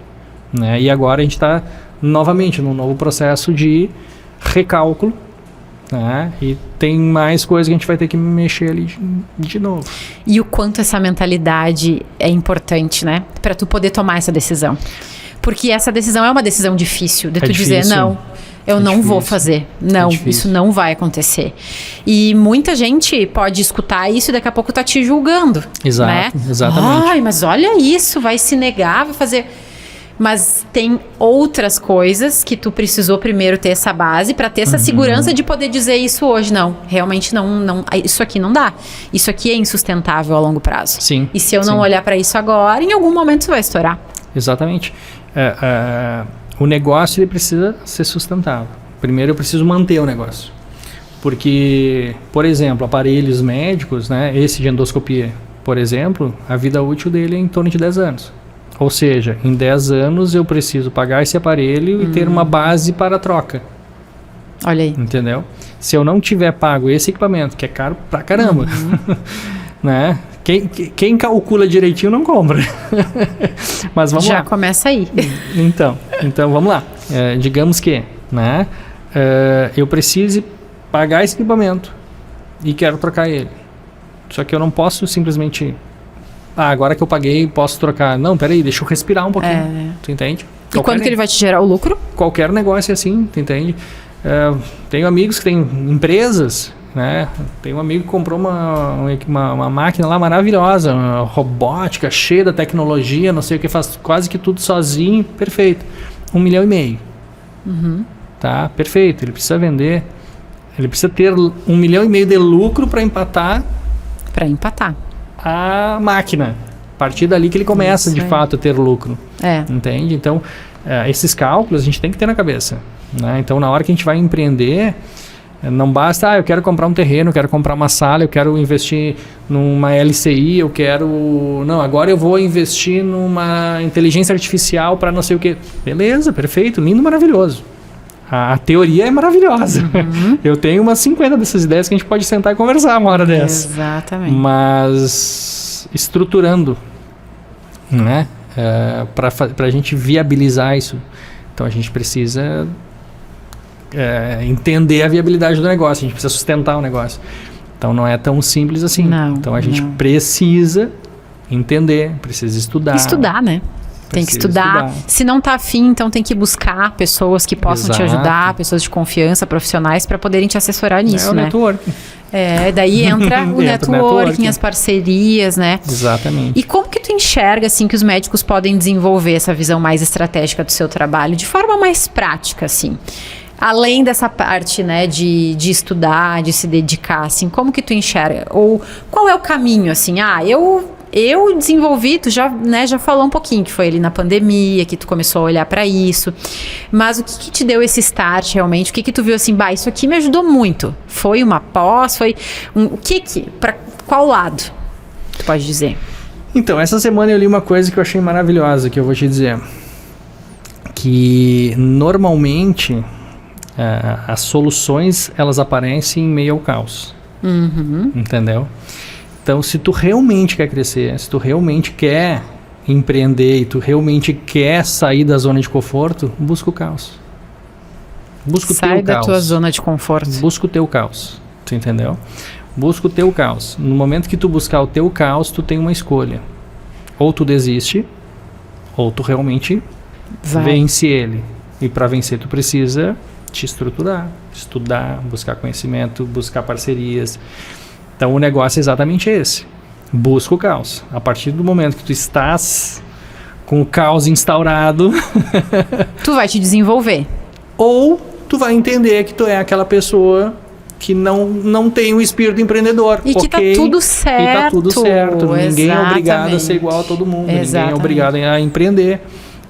né? E agora a gente está novamente num novo processo de recálculo, né? E tem mais coisas que a gente vai ter que mexer ali de novo. E o quanto essa mentalidade é importante, né? Para tu poder tomar essa decisão. Porque essa decisão é uma decisão difícil, de tu dizer, não, eu não vou fazer. Não, isso não vai acontecer. E muita gente pode escutar isso e daqui a pouco tá te julgando. Exato, né? Exatamente. Ai, mas olha isso, vai se negar, vai fazer... mas tem outras coisas que tu precisou primeiro ter essa base para ter essa segurança de poder dizer isso hoje. Não, realmente não, isso aqui não dá. Isso aqui é insustentável a longo prazo. Sim. E se eu não olhar para isso agora, em algum momento isso vai estourar. Exatamente. O negócio ele precisa ser sustentável. Primeiro eu preciso manter o negócio. Porque, por exemplo, aparelhos médicos, né, esse de endoscopia, por exemplo, a vida útil dele é em torno de 10 anos. Ou seja, em 10 anos eu preciso pagar esse aparelho e ter uma base para a troca. Olha aí. Entendeu? Se eu não tiver pago esse equipamento, que é caro pra caramba, né? Quem calcula direitinho não compra. Mas vamos lá. Já começa aí. Então vamos lá. Digamos que, né, eu precise pagar esse equipamento e quero trocar ele. Só que eu não posso simplesmente... agora que eu paguei, posso trocar. Não, peraí, deixa eu respirar um pouquinho. Tu entende? E quando que ele vai te gerar o lucro? Qualquer negócio é assim, tu entende? Tenho amigos que têm empresas, né? Tem um amigo que comprou uma máquina lá maravilhosa, uma robótica, cheia da tecnologia, não sei o que, faz quase que tudo sozinho, perfeito. 1,5 milhão. Tá, perfeito. Ele precisa vender, ele precisa ter 1,5 milhão de lucro para empatar. Para empatar. A máquina. A partir dali que ele começa, de fato, a ter lucro. Entende? Então, esses cálculos a gente tem que ter na cabeça. Né? Então, na hora que a gente vai empreender, não basta, eu quero comprar um terreno, eu quero comprar uma sala, eu quero investir numa LCI, eu quero... Não, agora eu vou investir numa inteligência artificial para não sei o quê. Beleza, perfeito, lindo, maravilhoso. A teoria é maravilhosa. Eu tenho umas 50 dessas ideias que a gente pode sentar e conversar uma hora dessa. Exatamente. Mas estruturando, né? Para a gente viabilizar isso. Então a gente precisa entender a viabilidade do negócio. A gente precisa sustentar o negócio. Então não é tão simples assim. Então a gente precisa entender, precisa estudar. Estudar, né? Tem que estudar. Se não tá afim, então tem que buscar pessoas que possam te ajudar, pessoas de confiança, profissionais, para poderem te assessorar nisso, né? Networking. Daí entra o networking, as parcerias, né? Exatamente. E como que tu enxerga, assim, que os médicos podem desenvolver essa visão mais estratégica do seu trabalho, de forma mais prática, assim? Além dessa parte, né, de estudar, de se dedicar, assim, como que tu enxerga? Ou qual é o caminho, assim? Eu desenvolvi, tu já falou um pouquinho, que foi ali na pandemia, que tu começou a olhar para isso. Mas o que te deu esse start realmente? O que tu viu assim, isso aqui me ajudou muito? Foi uma pós? Foi para qual lado? Tu pode dizer? Então, essa semana eu li uma coisa que eu achei maravilhosa, que eu vou te dizer. Que normalmente as soluções, elas aparecem em meio ao caos. Entendeu? Então, se tu realmente quer crescer, se tu realmente quer empreender e tu realmente quer sair da zona de conforto, busca o caos. Busca o teu caos. Sai da tua zona de conforto. Busca o teu caos. Tu entendeu? Busca o teu caos. No momento que tu buscar o teu caos, tu tem uma escolha. Ou tu desiste, ou tu realmente vence ele. E para vencer, tu precisa te estruturar, estudar, buscar conhecimento, buscar parcerias. Então o negócio é exatamente esse. Busca o caos. A partir do momento que tu estás com o caos instaurado, tu vai te desenvolver. Ou tu vai entender que tu é aquela pessoa que não tem o espírito empreendedor. E que tá tudo certo. E tá tudo certo. Ninguém é obrigado a ser igual a todo mundo. Ninguém é obrigado a empreender.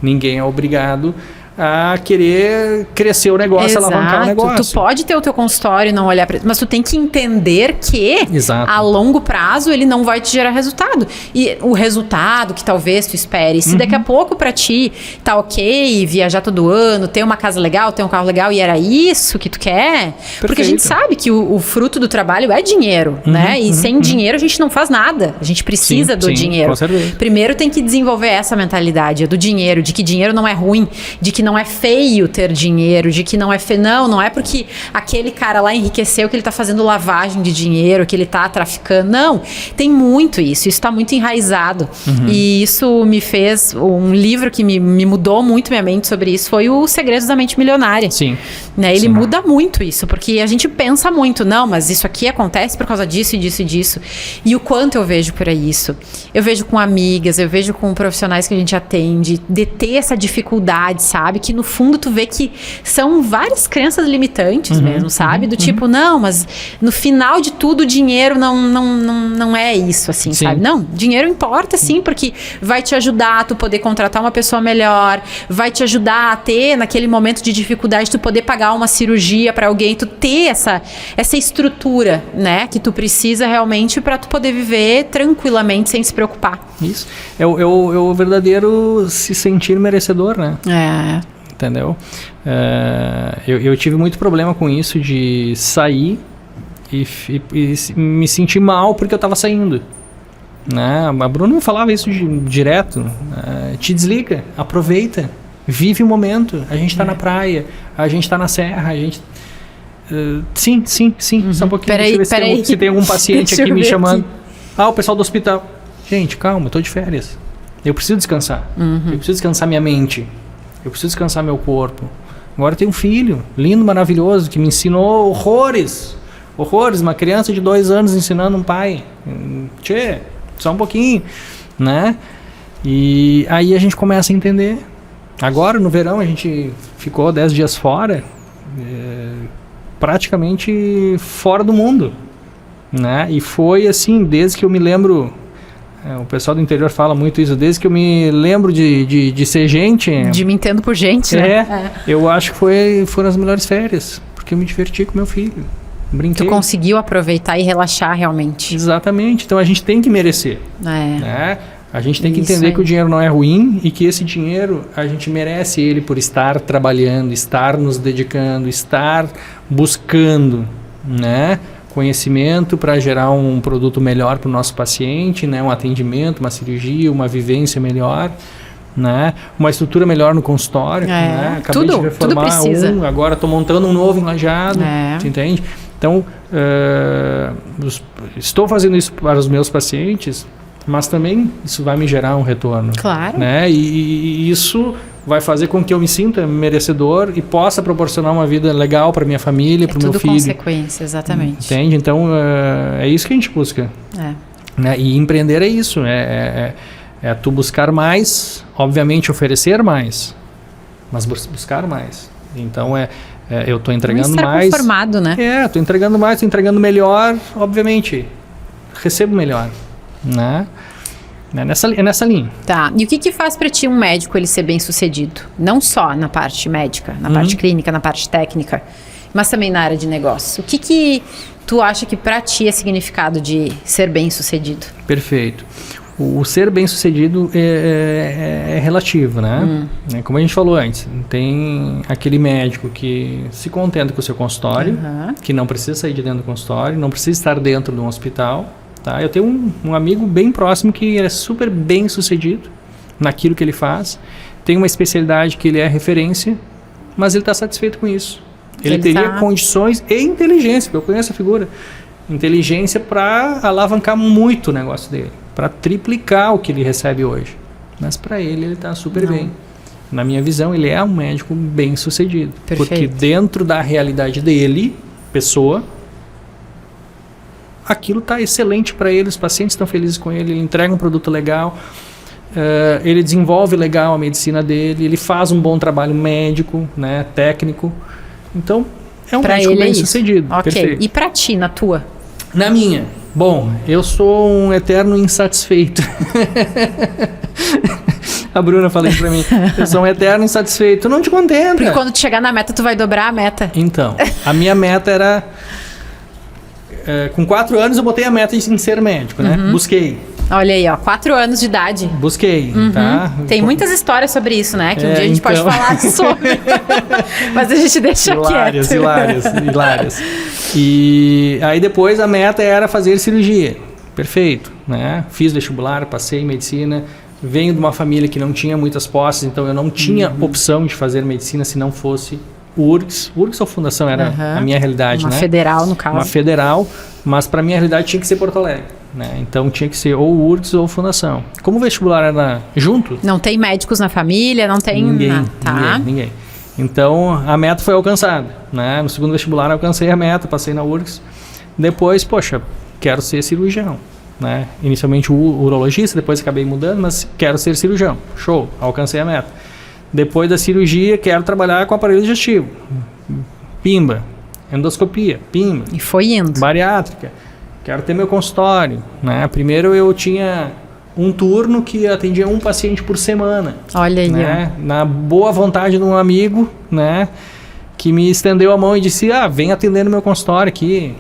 Ninguém é obrigado a querer crescer o negócio, alavancar o negócio. Tu pode ter o teu consultório e não olhar para... Mas tu tem que entender que a longo prazo ele não vai te gerar resultado. E o resultado que talvez tu espere, se daqui a pouco para ti tá ok viajar todo ano, ter uma casa legal, ter um carro legal e era isso que tu quer, porque a gente sabe que o fruto do trabalho é dinheiro, né? E sem dinheiro a gente não faz nada. A gente precisa do dinheiro. Com certeza. Primeiro tem que desenvolver essa mentalidade do dinheiro, de que dinheiro não é ruim, de que não é feio ter dinheiro, de que não é feio. Não é porque aquele cara lá enriqueceu que ele tá fazendo lavagem de dinheiro, que ele tá traficando. Não, tem muito isso. Isso tá muito enraizado. E isso me fez... Um livro que me mudou muito minha mente sobre isso foi o Segredos da Mente Milionária. Sim. Né? Ele muda muito isso, porque a gente pensa muito, não, mas isso aqui acontece por causa disso e disso e disso. E o quanto eu vejo por aí isso. Eu vejo com amigas, eu vejo com profissionais que a gente atende, de ter essa dificuldade, sabe? Que no fundo tu vê que são várias crenças limitantes mesmo, sabe? Do tipo, não, mas no final de tudo o dinheiro não é isso, assim, sabe? Não, dinheiro importa sim, porque vai te ajudar a tu poder contratar uma pessoa melhor, vai te ajudar a ter, naquele momento de dificuldade, tu poder pagar uma cirurgia para alguém, tu ter essa estrutura, né? Que tu precisa realmente para tu poder viver tranquilamente, sem se preocupar. Isso. É o verdadeiro se sentir merecedor, né? Entendeu? Eu tive muito problema com isso de sair e me sentir mal porque eu estava saindo. Né? A Bruna me falava isso direto. Te desliga, aproveita, vive o momento. A gente está na praia, a gente está na serra, a gente... sim, só um pouquinho. Peraí. Se tem algum paciente aqui me chamando. O pessoal do hospital. Gente, calma, eu tô de férias. Eu preciso descansar. Eu preciso descansar minha mente. Eu preciso descansar meu corpo. Agora eu tenho um filho, lindo, maravilhoso, que me ensinou horrores. Uma criança de 2 anos ensinando um pai. Tchê, só um pouquinho, né? E aí a gente começa a entender. Agora, no verão, a gente ficou 10 dias fora, praticamente fora do mundo, né? E foi assim, desde que eu me lembro... o pessoal do interior fala muito isso, desde que eu me lembro de ser gente... De me entendo por gente, né? Eu acho que foram as melhores férias, porque eu me diverti com meu filho, brinquei. Tu conseguiu aproveitar e relaxar realmente. Exatamente, então a gente tem que merecer. Né? A gente tem que entender que o dinheiro não é ruim e que esse dinheiro, a gente merece ele por estar trabalhando, estar nos dedicando, estar buscando, né? Conhecimento para gerar um produto melhor para o nosso paciente, né? Um atendimento, uma cirurgia, uma vivência melhor, né? Uma estrutura melhor no consultório. Né? Acabei de reformar tudo precisa. Agora estou montando um novo em Lajeado, você entende? Então, estou fazendo isso para os meus pacientes, mas também isso vai me gerar um retorno. Claro. Né? E isso vai fazer com que eu me sinta merecedor e possa proporcionar uma vida legal para minha família, para o meu filho. É tudo consequência, exatamente. Entende? Então, é isso que a gente busca. Né? E empreender é isso. É tu buscar mais, obviamente oferecer mais, mas buscar mais. Então, eu estou entregando mais. Conformado, né? Estou entregando mais, estou entregando melhor, obviamente. Recebo melhor. Né? É nessa linha. Tá. E o que faz para ti um médico ele ser bem sucedido? Não só na parte médica, na parte clínica, na parte técnica, mas também na área de negócio. O que tu acha que para ti é significado de ser bem sucedido? Perfeito. O ser bem sucedido é relativo, né? Como a gente falou antes, tem aquele médico que se contenta com o seu consultório, que não precisa sair de dentro do consultório, não precisa estar dentro de um hospital. Tá? Eu tenho um amigo bem próximo que é super bem sucedido naquilo que ele faz, tem uma especialidade que ele é referência, mas ele está satisfeito com isso. Ele teria condições e inteligência, porque eu conheço a figura, inteligência para alavancar muito o negócio dele, para triplicar o que ele recebe hoje. Mas para ele está super bem. Na minha visão, ele é um médico bem sucedido. Perfeito. Porque dentro da realidade dele, pessoa, aquilo está excelente para ele, os pacientes estão felizes com ele, ele entrega um produto legal, ele desenvolve legal a medicina dele, ele faz um bom trabalho médico, né, técnico. Então, é um médico bem sucedido. Ok. Perfeito. E para ti, na tua? Na minha? Bom, eu sou um eterno insatisfeito. A Bruna falou isso pra mim. Eu sou um eterno insatisfeito. Tu não te contenta. Porque quando tu chegar na meta, tu vai dobrar a meta. Então, a minha meta era... com 4 anos eu botei a meta em ser médico, né? Busquei. Olha aí, ó, 4 anos de idade. Busquei, tá? Tem muitas histórias sobre isso, né? Que um dia a gente pode falar sobre. Mas a gente deixa quieto. Hilárias. E aí depois a meta era fazer cirurgia. Perfeito, né? Fiz vestibular, passei em medicina, venho de uma família que não tinha muitas posses, então eu não tinha opção de fazer medicina se não fosse o URGS. URGS ou Fundação era a minha realidade, uma né? federal, no caso. Uma federal, mas para minha realidade tinha que ser Porto Alegre, né? Então tinha que ser ou URGS ou Fundação. Como o vestibular era junto... Não tem médicos na família, não tem... Ninguém. Então a meta foi alcançada, né? No segundo vestibular eu alcancei a meta, passei na URGS. Depois, poxa, quero ser cirurgião, né? Inicialmente urologista, depois acabei mudando, mas quero ser cirurgião. Show, alcancei a meta. Depois da cirurgia, quero trabalhar com aparelho digestivo. Pimba. Endoscopia, pimba. E foi indo. Bariátrica. Quero ter meu consultório, né? Primeiro eu tinha um turno que atendia um paciente por semana. Olha aí, né? Na boa vontade de um amigo, né? Que me estendeu a mão e disse, vem atender no meu consultório aqui.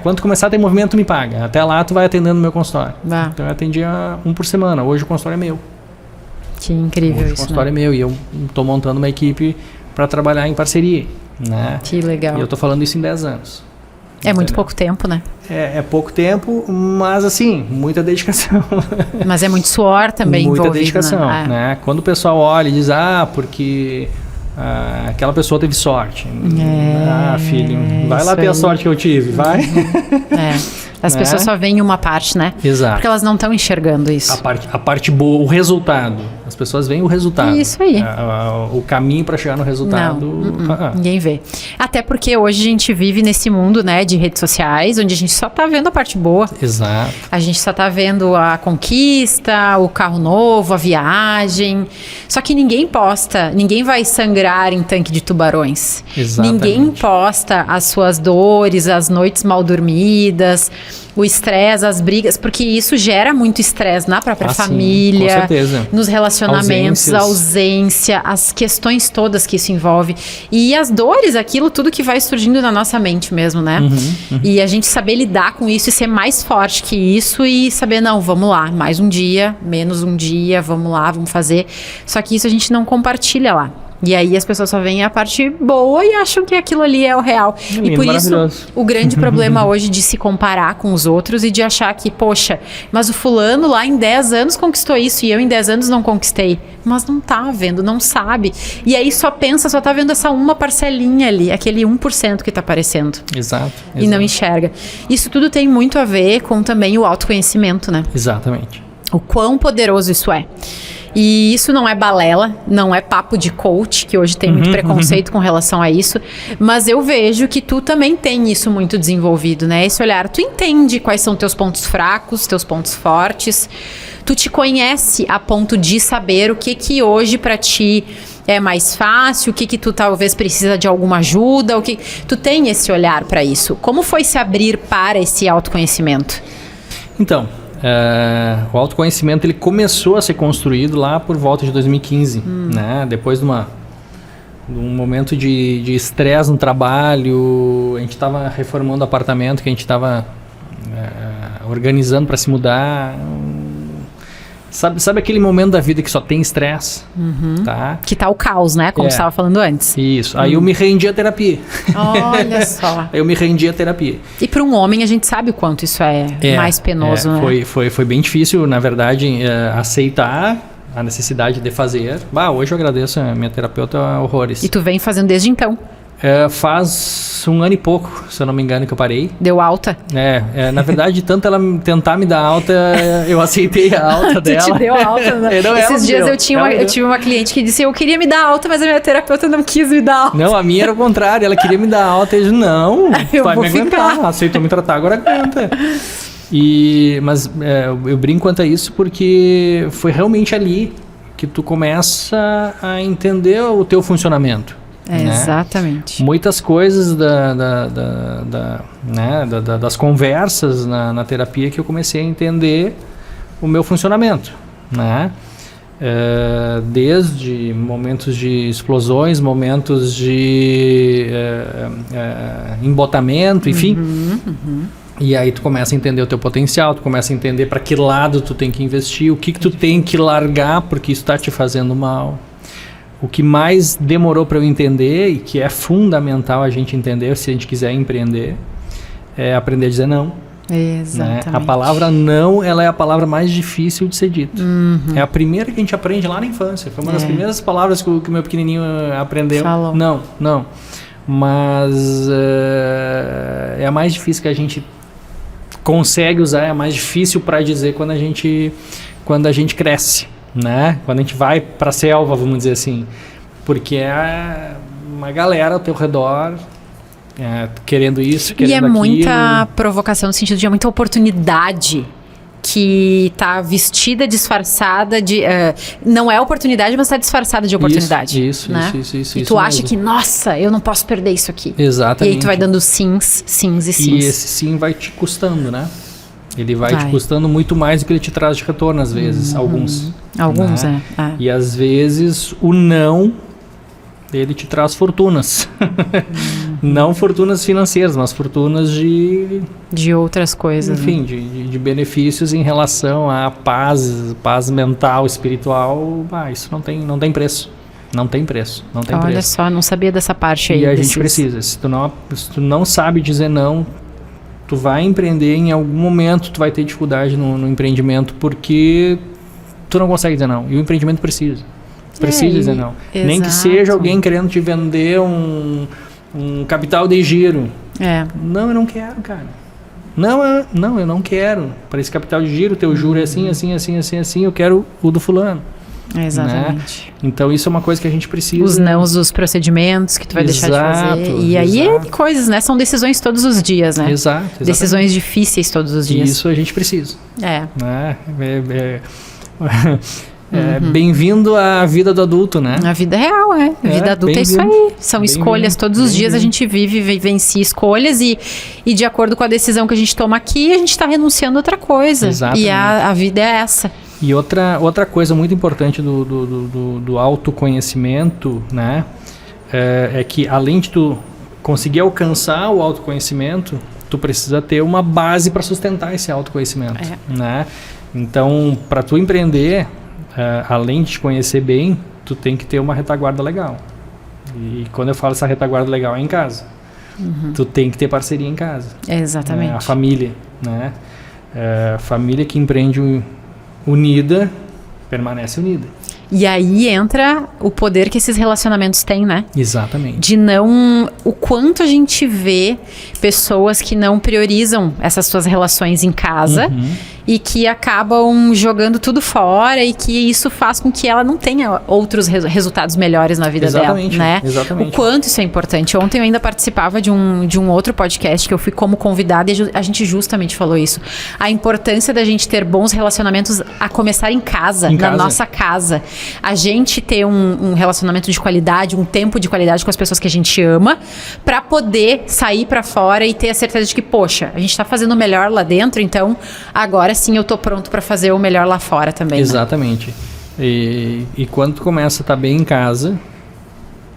Quando começar a ter movimento, me paga. Até lá, tu vai atendendo no meu consultório. Então, eu atendia um por semana. Hoje o consultório é meu. Que incrível Hoje isso, o consultório é meu. E eu estou montando uma equipe para trabalhar em parceria, né? Que legal. E eu estou falando isso em 10 anos. É muito pouco tempo, né? É pouco tempo, mas assim, muita dedicação. Mas é muito suor também muita envolvido, dedicação, né? Quando o pessoal olha e diz, porque aquela pessoa teve sorte. Filho, vai lá ter a sorte que eu tive, vai. As pessoas só veem uma parte, né? Exato. Porque elas não estão enxergando isso. A parte boa, o resultado. As pessoas veem o resultado. Isso aí. O caminho para chegar no resultado. Ninguém vê. Até porque hoje a gente vive nesse mundo, né, de redes sociais, onde a gente só tá vendo a parte boa. Exato. A gente só tá vendo a conquista, o carro novo, a viagem. Só que ninguém posta, ninguém vai sangrar em tanque de tubarões. Exatamente. Ninguém posta as suas dores, as noites mal dormidas, o estresse, as brigas, porque isso gera muito estresse na própria família, sim, com certeza. Nos relacionamentos, ausência, as questões todas que isso envolve. E as dores, aquilo tudo que vai surgindo na nossa mente mesmo, né? E a gente saber lidar com isso e ser mais forte que isso e saber, não, vamos lá, mais um dia, menos um dia, vamos lá, vamos fazer. Só que isso a gente não compartilha lá. E aí as pessoas só veem a parte boa e acham que aquilo ali é o real. E por isso, o grande problema hoje de se comparar com os outros e de achar que, poxa, mas o fulano lá em 10 anos conquistou isso e eu em 10 anos não conquistei. Mas não tá vendo, não sabe. E aí só tá vendo essa uma parcelinha ali, aquele 1% que tá aparecendo. Exato. E não enxerga. Isso tudo tem muito a ver com também o autoconhecimento, né? Exatamente. O quão poderoso isso é. E isso não é balela, não é papo de coach, que hoje tem muito preconceito com relação a isso, mas eu vejo que tu também tem isso muito desenvolvido, né? Esse olhar, tu entende quais são teus pontos fracos, teus pontos fortes, tu te conhece a ponto de saber o que hoje pra ti é mais fácil, o que tu talvez precisa de alguma ajuda, tu tem esse olhar pra isso. Como foi se abrir para esse autoconhecimento? Então, o autoconhecimento ele começou a ser construído lá por volta de 2015, né? Depois de um momento de estresse no trabalho, a gente estava reformando o apartamento que a gente estava organizando para se mudar. Sabe aquele momento da vida que só tem estresse? Tá? Que tá o caos, né? Como você estava falando antes. Isso. Aí eu me rendi à terapia. Olha só. Eu me rendi à terapia. E para um homem, a gente sabe o quanto isso é mais penoso, né? Foi bem difícil, na verdade, aceitar a necessidade de fazer. Hoje eu agradeço a minha terapeuta horrores. E tu vem fazendo desde então? Faz 1 ano e pouco, se eu não me engano, que eu parei. Deu alta? Na verdade, tanto ela tentar me dar alta, eu aceitei a alta dela. Tu te deu alta, né? Esses dias eu tive uma cliente que disse, eu queria me dar alta, mas a minha terapeuta não quis me dar alta. Não, a minha era o contrário, ela queria me dar alta e eu disse, não, vai me aguentar. Aceitou me tratar, agora aguenta. Mas eu brinco quanto a isso porque foi realmente ali que tu começa a entender o teu funcionamento. Né? Exatamente. Muitas coisas das conversas na terapia que eu comecei a entender o meu funcionamento, né? Desde momentos de explosões, momentos de embotamento, enfim. E aí tu começa a entender o teu potencial, tu começa a entender para que lado tu tem que investir, o que tu tem que largar porque isso está te fazendo mal. O que mais demorou para eu entender e que é fundamental a gente entender se a gente quiser empreender é aprender a dizer não. Exatamente. Né? A palavra não, ela é a palavra mais difícil de ser dita. É a primeira que a gente aprende lá na infância. Foi uma das primeiras palavras que o meu pequenininho aprendeu. Falou. Não. Mas é a mais difícil que a gente consegue usar, é a mais difícil para dizer quando a gente cresce, né? Quando a gente vai para a selva, vamos dizer assim. Porque é uma galera ao teu redor querendo isso, querendo aquilo. E muita provocação no sentido de muita oportunidade que tá vestida, disfarçada de... não é oportunidade, mas tá disfarçada de oportunidade. Isso. E tu acha que, nossa, eu não posso perder isso aqui. Exatamente. E aí tu vai dando sims e sims. E esse sim vai te custando, né? Ele vai te custando muito mais do que ele te traz de retorno, às vezes. Alguns, né? E às vezes o não... ele te traz fortunas. Não fortunas financeiras, mas fortunas de outras coisas. Enfim, né? de benefícios em relação à paz mental, espiritual. Isso não tem preço. Não tem preço. Olha só, não sabia dessa parte aí. E a gente precisa. Se tu não sabe dizer não, tu vai empreender, em algum momento tu vai ter dificuldade no empreendimento, porque tu não consegue dizer não. E o empreendimento precisa dizer não. Exato. Nem que seja alguém querendo te vender um capital de giro. Não, eu não quero, cara. Não, eu não quero. Para esse capital de giro, teu juro é assim, eu quero o do fulano. Exatamente. Né? Então isso é uma coisa que a gente precisa. Os nãos, os procedimentos que tu vai deixar de fazer. E aí coisas, né? São decisões todos os dias, né? Exato. Decisões difíceis todos os dias. Isso a gente precisa. Né? Bem-vindo à vida do adulto, né? A vida real, A vida adulta é isso aí. São escolhas. Todos os dias a gente vivencia escolhas e de acordo com a decisão que a gente toma aqui, a gente está renunciando a outra coisa. Exatamente. E a vida é essa. E outra coisa muito importante do autoconhecimento, né? É que além de tu conseguir alcançar o autoconhecimento, tu precisa ter uma base para sustentar esse autoconhecimento, né? Então, para tu empreender... além de te conhecer bem, tu tem que ter uma retaguarda legal. E quando eu falo essa retaguarda legal, é em casa. Tu tem que ter parceria em casa. Exatamente. A família, né? Família que empreende unida, permanece unida. E aí entra o poder que esses relacionamentos têm, né? Exatamente. De não... O quanto a gente vê pessoas que não priorizam essas suas relações em casa e que acabam jogando tudo fora e que isso faz com que ela não tenha outros resultados melhores na vida dela, né? Exatamente. O quanto isso é importante. Ontem eu ainda participava de um outro podcast que eu fui como convidada e a gente justamente falou isso. A importância da gente ter bons relacionamentos a começar em casa, nossa casa. A gente ter um relacionamento de qualidade, um tempo de qualidade com as pessoas que a gente ama, pra poder sair pra fora e ter a certeza de que, poxa, a gente tá fazendo o melhor lá dentro, então agora sim eu tô pronto pra fazer o melhor lá fora também. Exatamente. Né? E quando tu começa a estar bem em casa,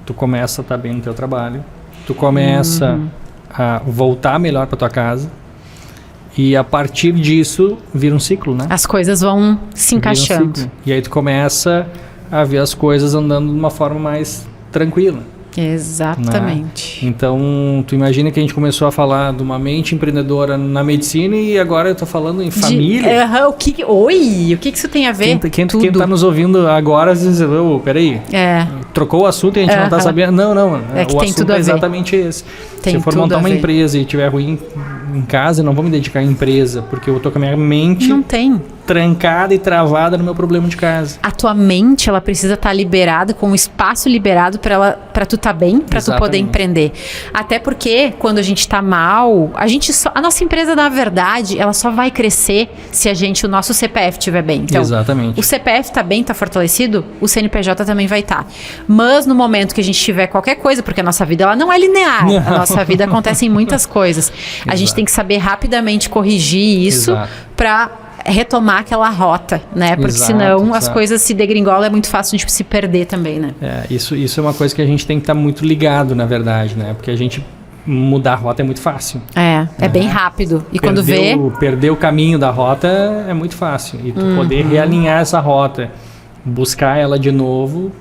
tu começa a estar bem no teu trabalho, tu começa a voltar melhor pra tua casa, e a partir disso vira um ciclo, né? As coisas vão se encaixando. E aí tu começa a ver as coisas andando de uma forma mais tranquila. Exatamente. Né? Então, tu imagina que a gente começou a falar de uma mente empreendedora na medicina e agora eu tô falando em família. O que isso tem a ver? Quem tá nos ouvindo agora, às vezes, peraí, trocou o assunto e a gente não tá sabendo. Não, é que o tem assunto tudo a é ver. Exatamente esse. Tem Se eu for montar uma empresa e tiver ruim em casa, eu não vou me dedicar à empresa, porque eu tô com a minha mente trancada e travada no meu problema de casa. A tua mente, ela precisa estar liberada, com um espaço liberado para tu tá bem, para tu poder empreender. Até porque quando a gente tá mal, a nossa empresa, na verdade, ela só vai crescer se o nosso CPF estiver bem. Então, exatamente. O CPF tá bem, tá fortalecido, o CNPJ também vai estar. Mas no momento que a gente tiver qualquer coisa, porque a nossa vida ela não é linear, a nossa vida acontece em muitas coisas. A gente tem que saber rapidamente corrigir isso para retomar aquela rota, né? Porque senão as coisas se degringolam, é muito fácil de se perder também, né? Isso é uma coisa que a gente tem que estar muito ligado, na verdade, né? Porque a gente mudar a rota é muito fácil. É bem rápido. E quando perder o caminho da rota é muito fácil. E tu poder realinhar essa rota, buscar ela de novo,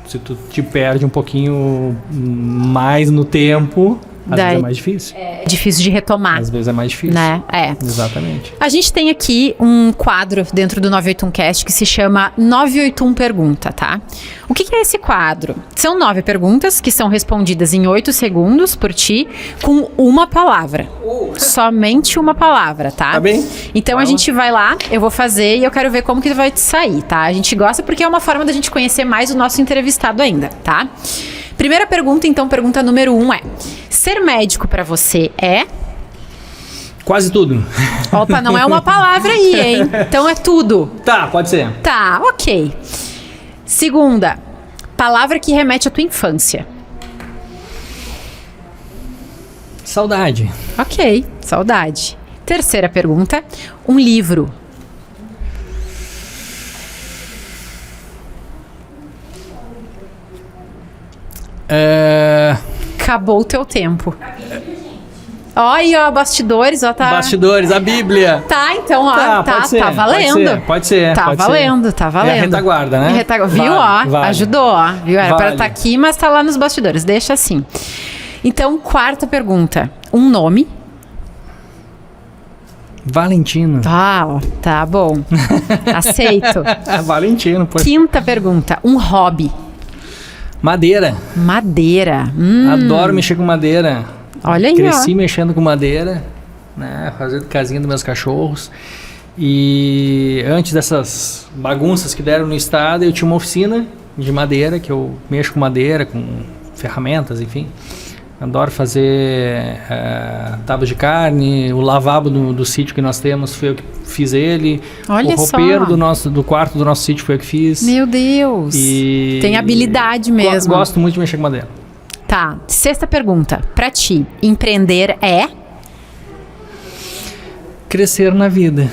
se tu te perde um pouquinho mais no tempo, Às vezes é mais difícil. É difícil de retomar. Às vezes é mais difícil. Né? Exatamente. A gente tem aqui um quadro dentro do 981cast que se chama 981 Pergunta, tá? O que é esse quadro? São 9 perguntas que são respondidas em 8 segundos por ti com uma palavra. Somente uma palavra, tá? Tá bem. Então a gente vai lá, eu vou fazer e eu quero ver como que vai te sair, tá? A gente gosta porque é uma forma da gente conhecer mais o nosso entrevistado ainda, tá? Primeira pergunta, então, pergunta número 1 é: ser médico pra você é? Quase tudo. Opa, não é uma palavra aí, hein? Então é tudo. Tá, pode ser. Tá, ok. Segunda, palavra que remete à tua infância. Saudade. Ok, saudade. Terceira pergunta, um livro. Acabou o teu tempo. Ó, aí, ó, bastidores, ó, tá. Bastidores, a Bíblia. Tá, então, ó, Pode ser, tá valendo. Pode ser. Tá valendo, ser. tá valendo. É a retaguarda, né? Viu, vale. Ajudou, ó. Viu? Era vale. pra estar aqui, mas tá lá nos bastidores. Deixa assim. Então, quarta pergunta. Um nome. Valentino. Ah, ó, tá bom. Aceito. Valentino, pô. Quinta pergunta. Um hobby. Madeira. Madeira. Adoro mexer com madeira. Olha aí, Cresci mexendo com madeira, né? Fazendo casinha dos meus cachorros. E antes dessas bagunças que deram no estado, eu tinha uma oficina de madeira, que eu mexo com madeira, com ferramentas, enfim. Adoro fazer tábuas de carne. O lavabo do sítio que nós temos foi eu que fiz ele. Olha o roupeiro do quarto do nosso sítio foi eu que fiz. Meu Deus. E tem habilidade mesmo. Gosto muito de mexer com madeira. Tá. Sexta pergunta. Pra ti, empreender é? Crescer na vida.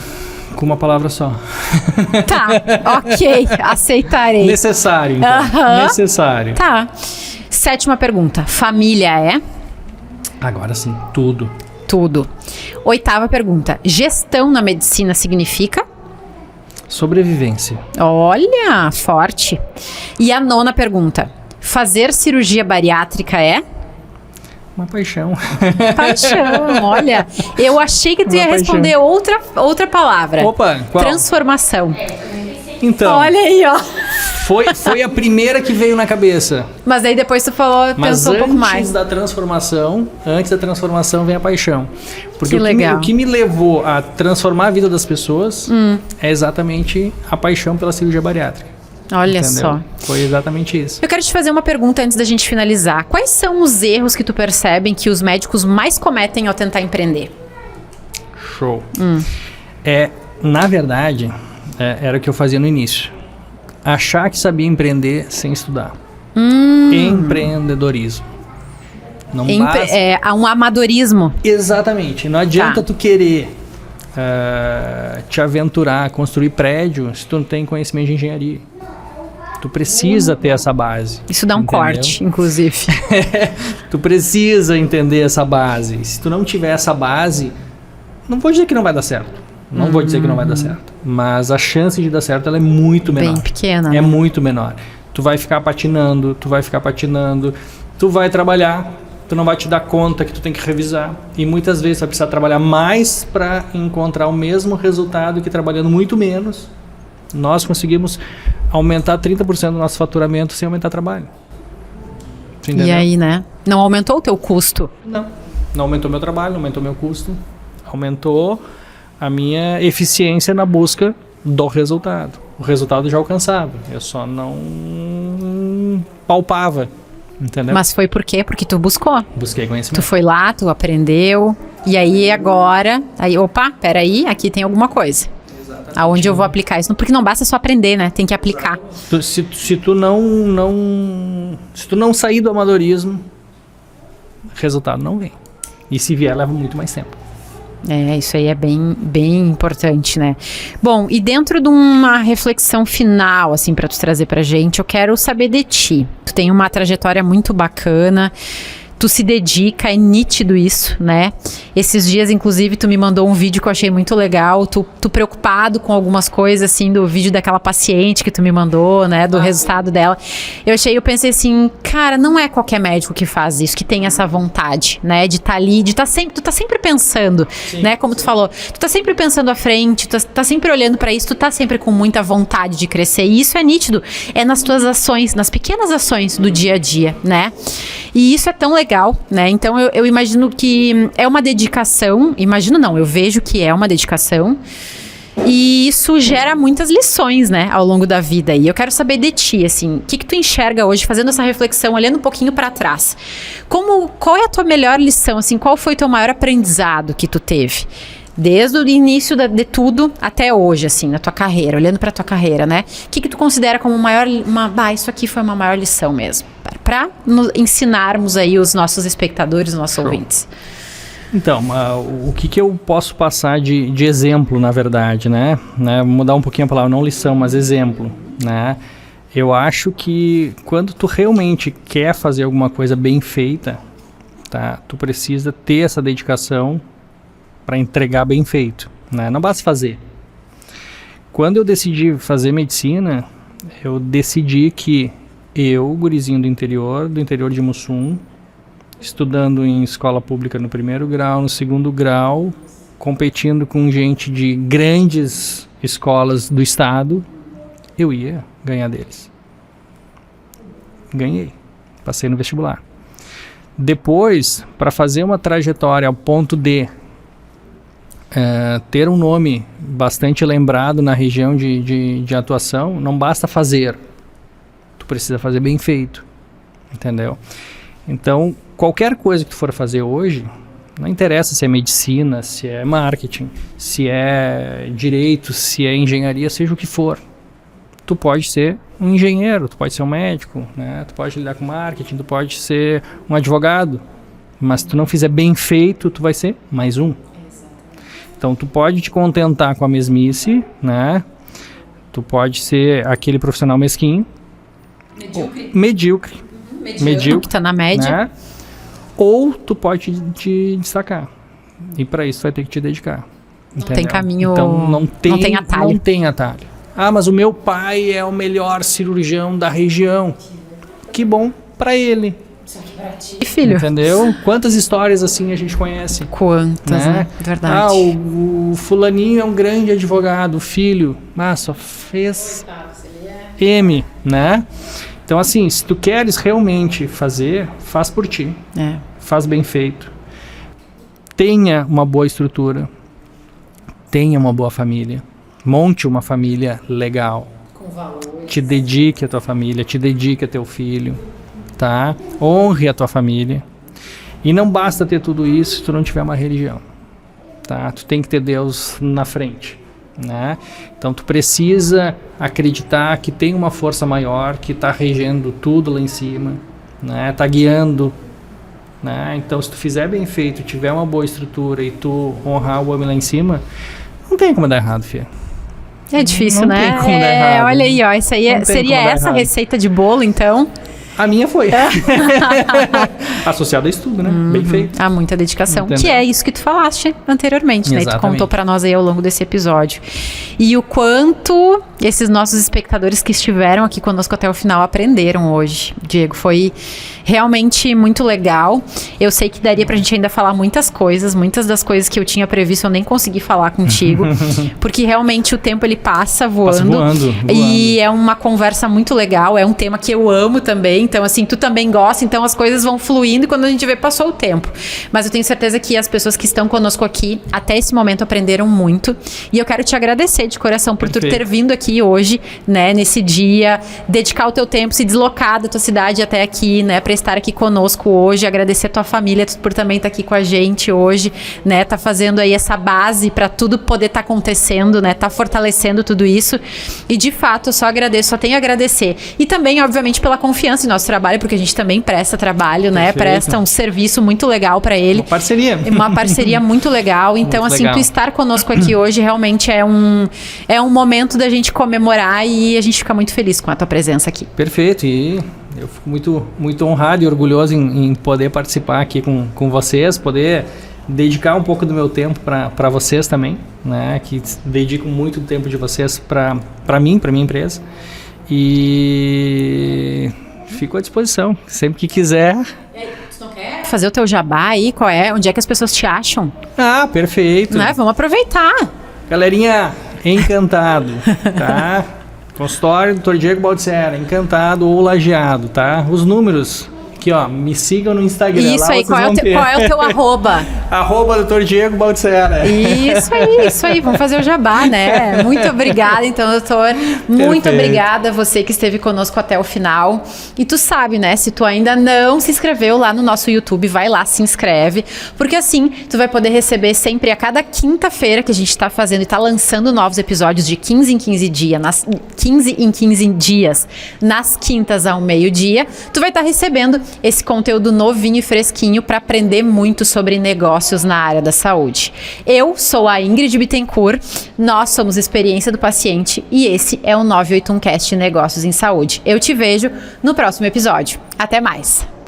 Com uma palavra só. Tá. Ok. Aceitarei. Necessário, então. Necessário. Tá. Sétima pergunta. Família é? Agora sim, tudo. Tudo. Oitava pergunta. Gestão na medicina significa? Sobrevivência. Olha, forte. E a nona pergunta. Fazer cirurgia bariátrica é? Uma paixão. Paixão, olha. Eu achei que tu ia responder outra palavra. Opa, qual? Transformação. Então. Olha aí, ó. Foi a primeira que veio na cabeça. Mas aí depois tu falou, pensou um pouco mais. Antes da transformação vem a paixão. Porque que legal. O que me levou a transformar a vida das pessoas é exatamente a paixão pela cirurgia bariátrica. Olha Entendeu? só. Foi exatamente isso. Eu quero te fazer uma pergunta antes da gente finalizar. Quais são os erros que tu percebem que os médicos mais cometem ao tentar empreender? Show. Na verdade, era o que eu fazia no início. Achar que sabia empreender sem estudar. Empreendedorismo. Não basta. Há um amadorismo. Exatamente. Não adianta tu querer te aventurar a construir prédio se tu não tem conhecimento de engenharia. Tu precisa ter essa base. Isso dá um corte, inclusive. Tu precisa entender essa base. Se tu não tiver essa base, não vou dizer que não vai dar certo. Não vou dizer que não vai dar certo. Mas a chance de dar certo ela é muito menor. Bem pequena. É muito menor. Tu vai ficar patinando, tu vai trabalhar, tu não vai te dar conta que tu tem que revisar. E muitas vezes tu vai precisar trabalhar mais para encontrar o mesmo resultado que trabalhando muito menos. Nós conseguimos aumentar 30% do nosso faturamento sem aumentar trabalho. Entendeu? E aí, né? Não aumentou o teu custo? Não aumentou meu trabalho, não aumentou meu custo. Aumentou a minha eficiência na busca do resultado. O resultado eu já alcançava. Eu só não palpava. Entendeu? Mas foi por quê? Porque tu buscou. Busquei conhecimento. Tu foi lá, tu aprendeu. E aí agora... Opa, peraí, aqui tem alguma coisa. Aonde eu vou aplicar isso? Porque não basta só aprender, né? Tem que aplicar. Se tu não sair do amadorismo, resultado não vem. E se vier, leva muito mais tempo. Isso aí é bem importante, né? Bom, e dentro de uma reflexão final, assim, pra tu trazer pra gente, eu quero saber de ti. Tu tem uma trajetória muito bacana, Tu se dedica, é nítido isso, né? Esses dias, inclusive, tu me mandou um vídeo que eu achei muito legal, tu preocupado com algumas coisas, assim, do vídeo daquela paciente que tu me mandou, né? Do resultado dela. Eu pensei assim, cara, não é qualquer médico que faz isso, que tem essa vontade, né? De estar ali, tu tá sempre pensando, né? Como tu falou, tu tá sempre pensando à frente, tu tá sempre olhando pra isso, tu tá sempre com muita vontade de crescer. E isso é nítido, é nas tuas ações, nas pequenas ações do dia a dia, né? E isso é tão legal, né? Então eu imagino que é uma dedicação, eu vejo que é uma dedicação, e isso gera muitas lições, né, ao longo da vida. E eu quero saber de ti, assim, o que tu enxerga hoje, fazendo essa reflexão, olhando um pouquinho para trás. Qual é a tua melhor lição, assim, qual foi o teu maior aprendizado que tu teve? Desde o início de tudo até hoje, assim, na tua carreira, olhando pra tua carreira, né? O que tu considera como isso aqui foi uma maior lição mesmo? Para ensinarmos aí os nossos espectadores, os nossos ouvintes. Então, o que eu posso passar de exemplo, na verdade, né? Vou mudar um pouquinho a palavra, não lição, mas exemplo, né? Eu acho que quando tu realmente quer fazer alguma coisa bem feita, tá? Tu precisa ter essa dedicação para entregar bem feito, né? Não basta fazer. Quando eu decidi fazer medicina, eu decidi que gurizinho do interior de Mussum, estudando em escola pública no primeiro grau, no segundo grau, competindo com gente de grandes escolas do estado, eu ia ganhar deles. Ganhei. Passei no vestibular. Depois, para fazer uma trajetória ao ponto de ter um nome bastante lembrado na região de atuação, não basta fazer. Tu precisa fazer bem feito. Entendeu? Então, qualquer coisa que tu for fazer hoje, não interessa se é medicina, se é marketing, se é direito, se é engenharia, seja o que for. Tu pode ser um engenheiro, tu pode ser um médico, né? Tu pode lidar com marketing, tu pode ser um advogado, mas se tu não fizer bem feito, tu vai ser mais um. Então, tu pode te contentar com a mesmice, né? Tu pode ser aquele profissional mesquinho. Medíocre. Que tá na média. Né? Ou tu pode te destacar. E para isso tu vai ter que te dedicar. Não tem caminho, então, não tem atalho. Não tem atalho. Ah, mas o meu pai é o melhor cirurgião da região. Que bom para ele. E filho? Entendeu? Quantas histórias assim a gente conhece? Quantas, né? Verdade. Ah, o fulaninho é um grande advogado, o filho, mas só fez M, né? Então assim, se tu queres realmente fazer, faz por ti. Faz bem feito. Tenha uma boa estrutura. Tenha uma boa família. Monte uma família legal. Com valores. Te dedique à tua família, te dedique a teu filho. Tá? Honre a tua família. E não basta ter tudo isso se tu não tiver uma religião. Tá? Tu tem que ter Deus na frente. Né? Então tu precisa acreditar que tem uma força maior que está regendo tudo lá em cima. Né? Tá guiando. Né? Então se tu fizer bem feito, tiver uma boa estrutura e tu honrar o homem lá em cima, não tem como dar errado, filha. É difícil, não né? Tem como dar errado. Olha aí, ó, isso aí seria essa receita de bolo, então. A minha foi. Associado a estudo, né? Bem feito. Há muita dedicação. Entendeu? Que é isso que tu falaste anteriormente, né? Tu contou pra nós aí ao longo desse episódio. E o quanto esses nossos espectadores que estiveram aqui conosco até o final aprenderam hoje. Diego, foi realmente muito legal. Eu sei que daria pra gente ainda falar muitas coisas. Muitas das coisas que eu tinha previsto eu nem consegui falar contigo. Porque realmente o tempo ele passa voando. Passa voando. E é uma conversa muito legal. É um tema que eu amo também. Então, assim, tu também gosta, então as coisas vão fluindo e quando a gente vê, passou o tempo. Mas eu tenho certeza que as pessoas que estão conosco aqui, até esse momento, aprenderam muito. E eu quero te agradecer de coração por tu ter vindo aqui hoje, né, nesse dia, dedicar o teu tempo, se deslocar da tua cidade até aqui, né, pra estar aqui conosco hoje, agradecer a tua família por também estar aqui com a gente hoje, né, tá fazendo aí essa base pra tudo poder estar acontecendo, né, tá fortalecendo tudo isso. E, de fato, eu só agradeço, só tenho a agradecer. E também, obviamente, pela confiança em nosso trabalho, porque a gente também presta trabalho, né? Presta um serviço muito legal para ele. Uma parceria muito legal. Então, muito assim, legal. Tu estar conosco aqui hoje realmente é um momento da gente comemorar e a gente fica muito feliz com a tua presença aqui. Perfeito. E Eu fico muito honrado e orgulhoso em poder participar aqui com vocês, poder dedicar um pouco do meu tempo para vocês também, né? Que dedico muito tempo de vocês para mim, para minha empresa. E fico à disposição, sempre que quiser. Tu não quer fazer o teu jabá aí? Qual é? Onde é que as pessoas te acham? Ah, perfeito. Né? Vamos aproveitar. Galerinha, encantado, tá? Consultório Dr. Diego Baldissera, encantado ou lajeado, tá? Os números, aqui ó, me sigam no Instagram. Isso lá aí, qual é o teu arroba? Arroba Dr. Diego Baldissera. Isso aí, vamos fazer o jabá, né? Muito obrigada, então, doutor. Muito Perfeito. obrigada a você que esteve conosco até o final. E tu sabe, né? Se tu ainda não se inscreveu lá no nosso YouTube, vai lá, se inscreve. Porque assim, tu vai poder receber sempre a cada quinta-feira que a gente tá fazendo e tá lançando novos episódios de 15 em 15 dias, 15 em 15 dias, nas quintas ao meio-dia. Tu vai estar recebendo esse conteúdo novinho e fresquinho para aprender muito sobre negócios na área da saúde. Eu sou a Ingrid Bittencourt, nós somos Experiência do Paciente e esse é o 981cast Negócios em Saúde. Eu te vejo no próximo episódio. Até mais!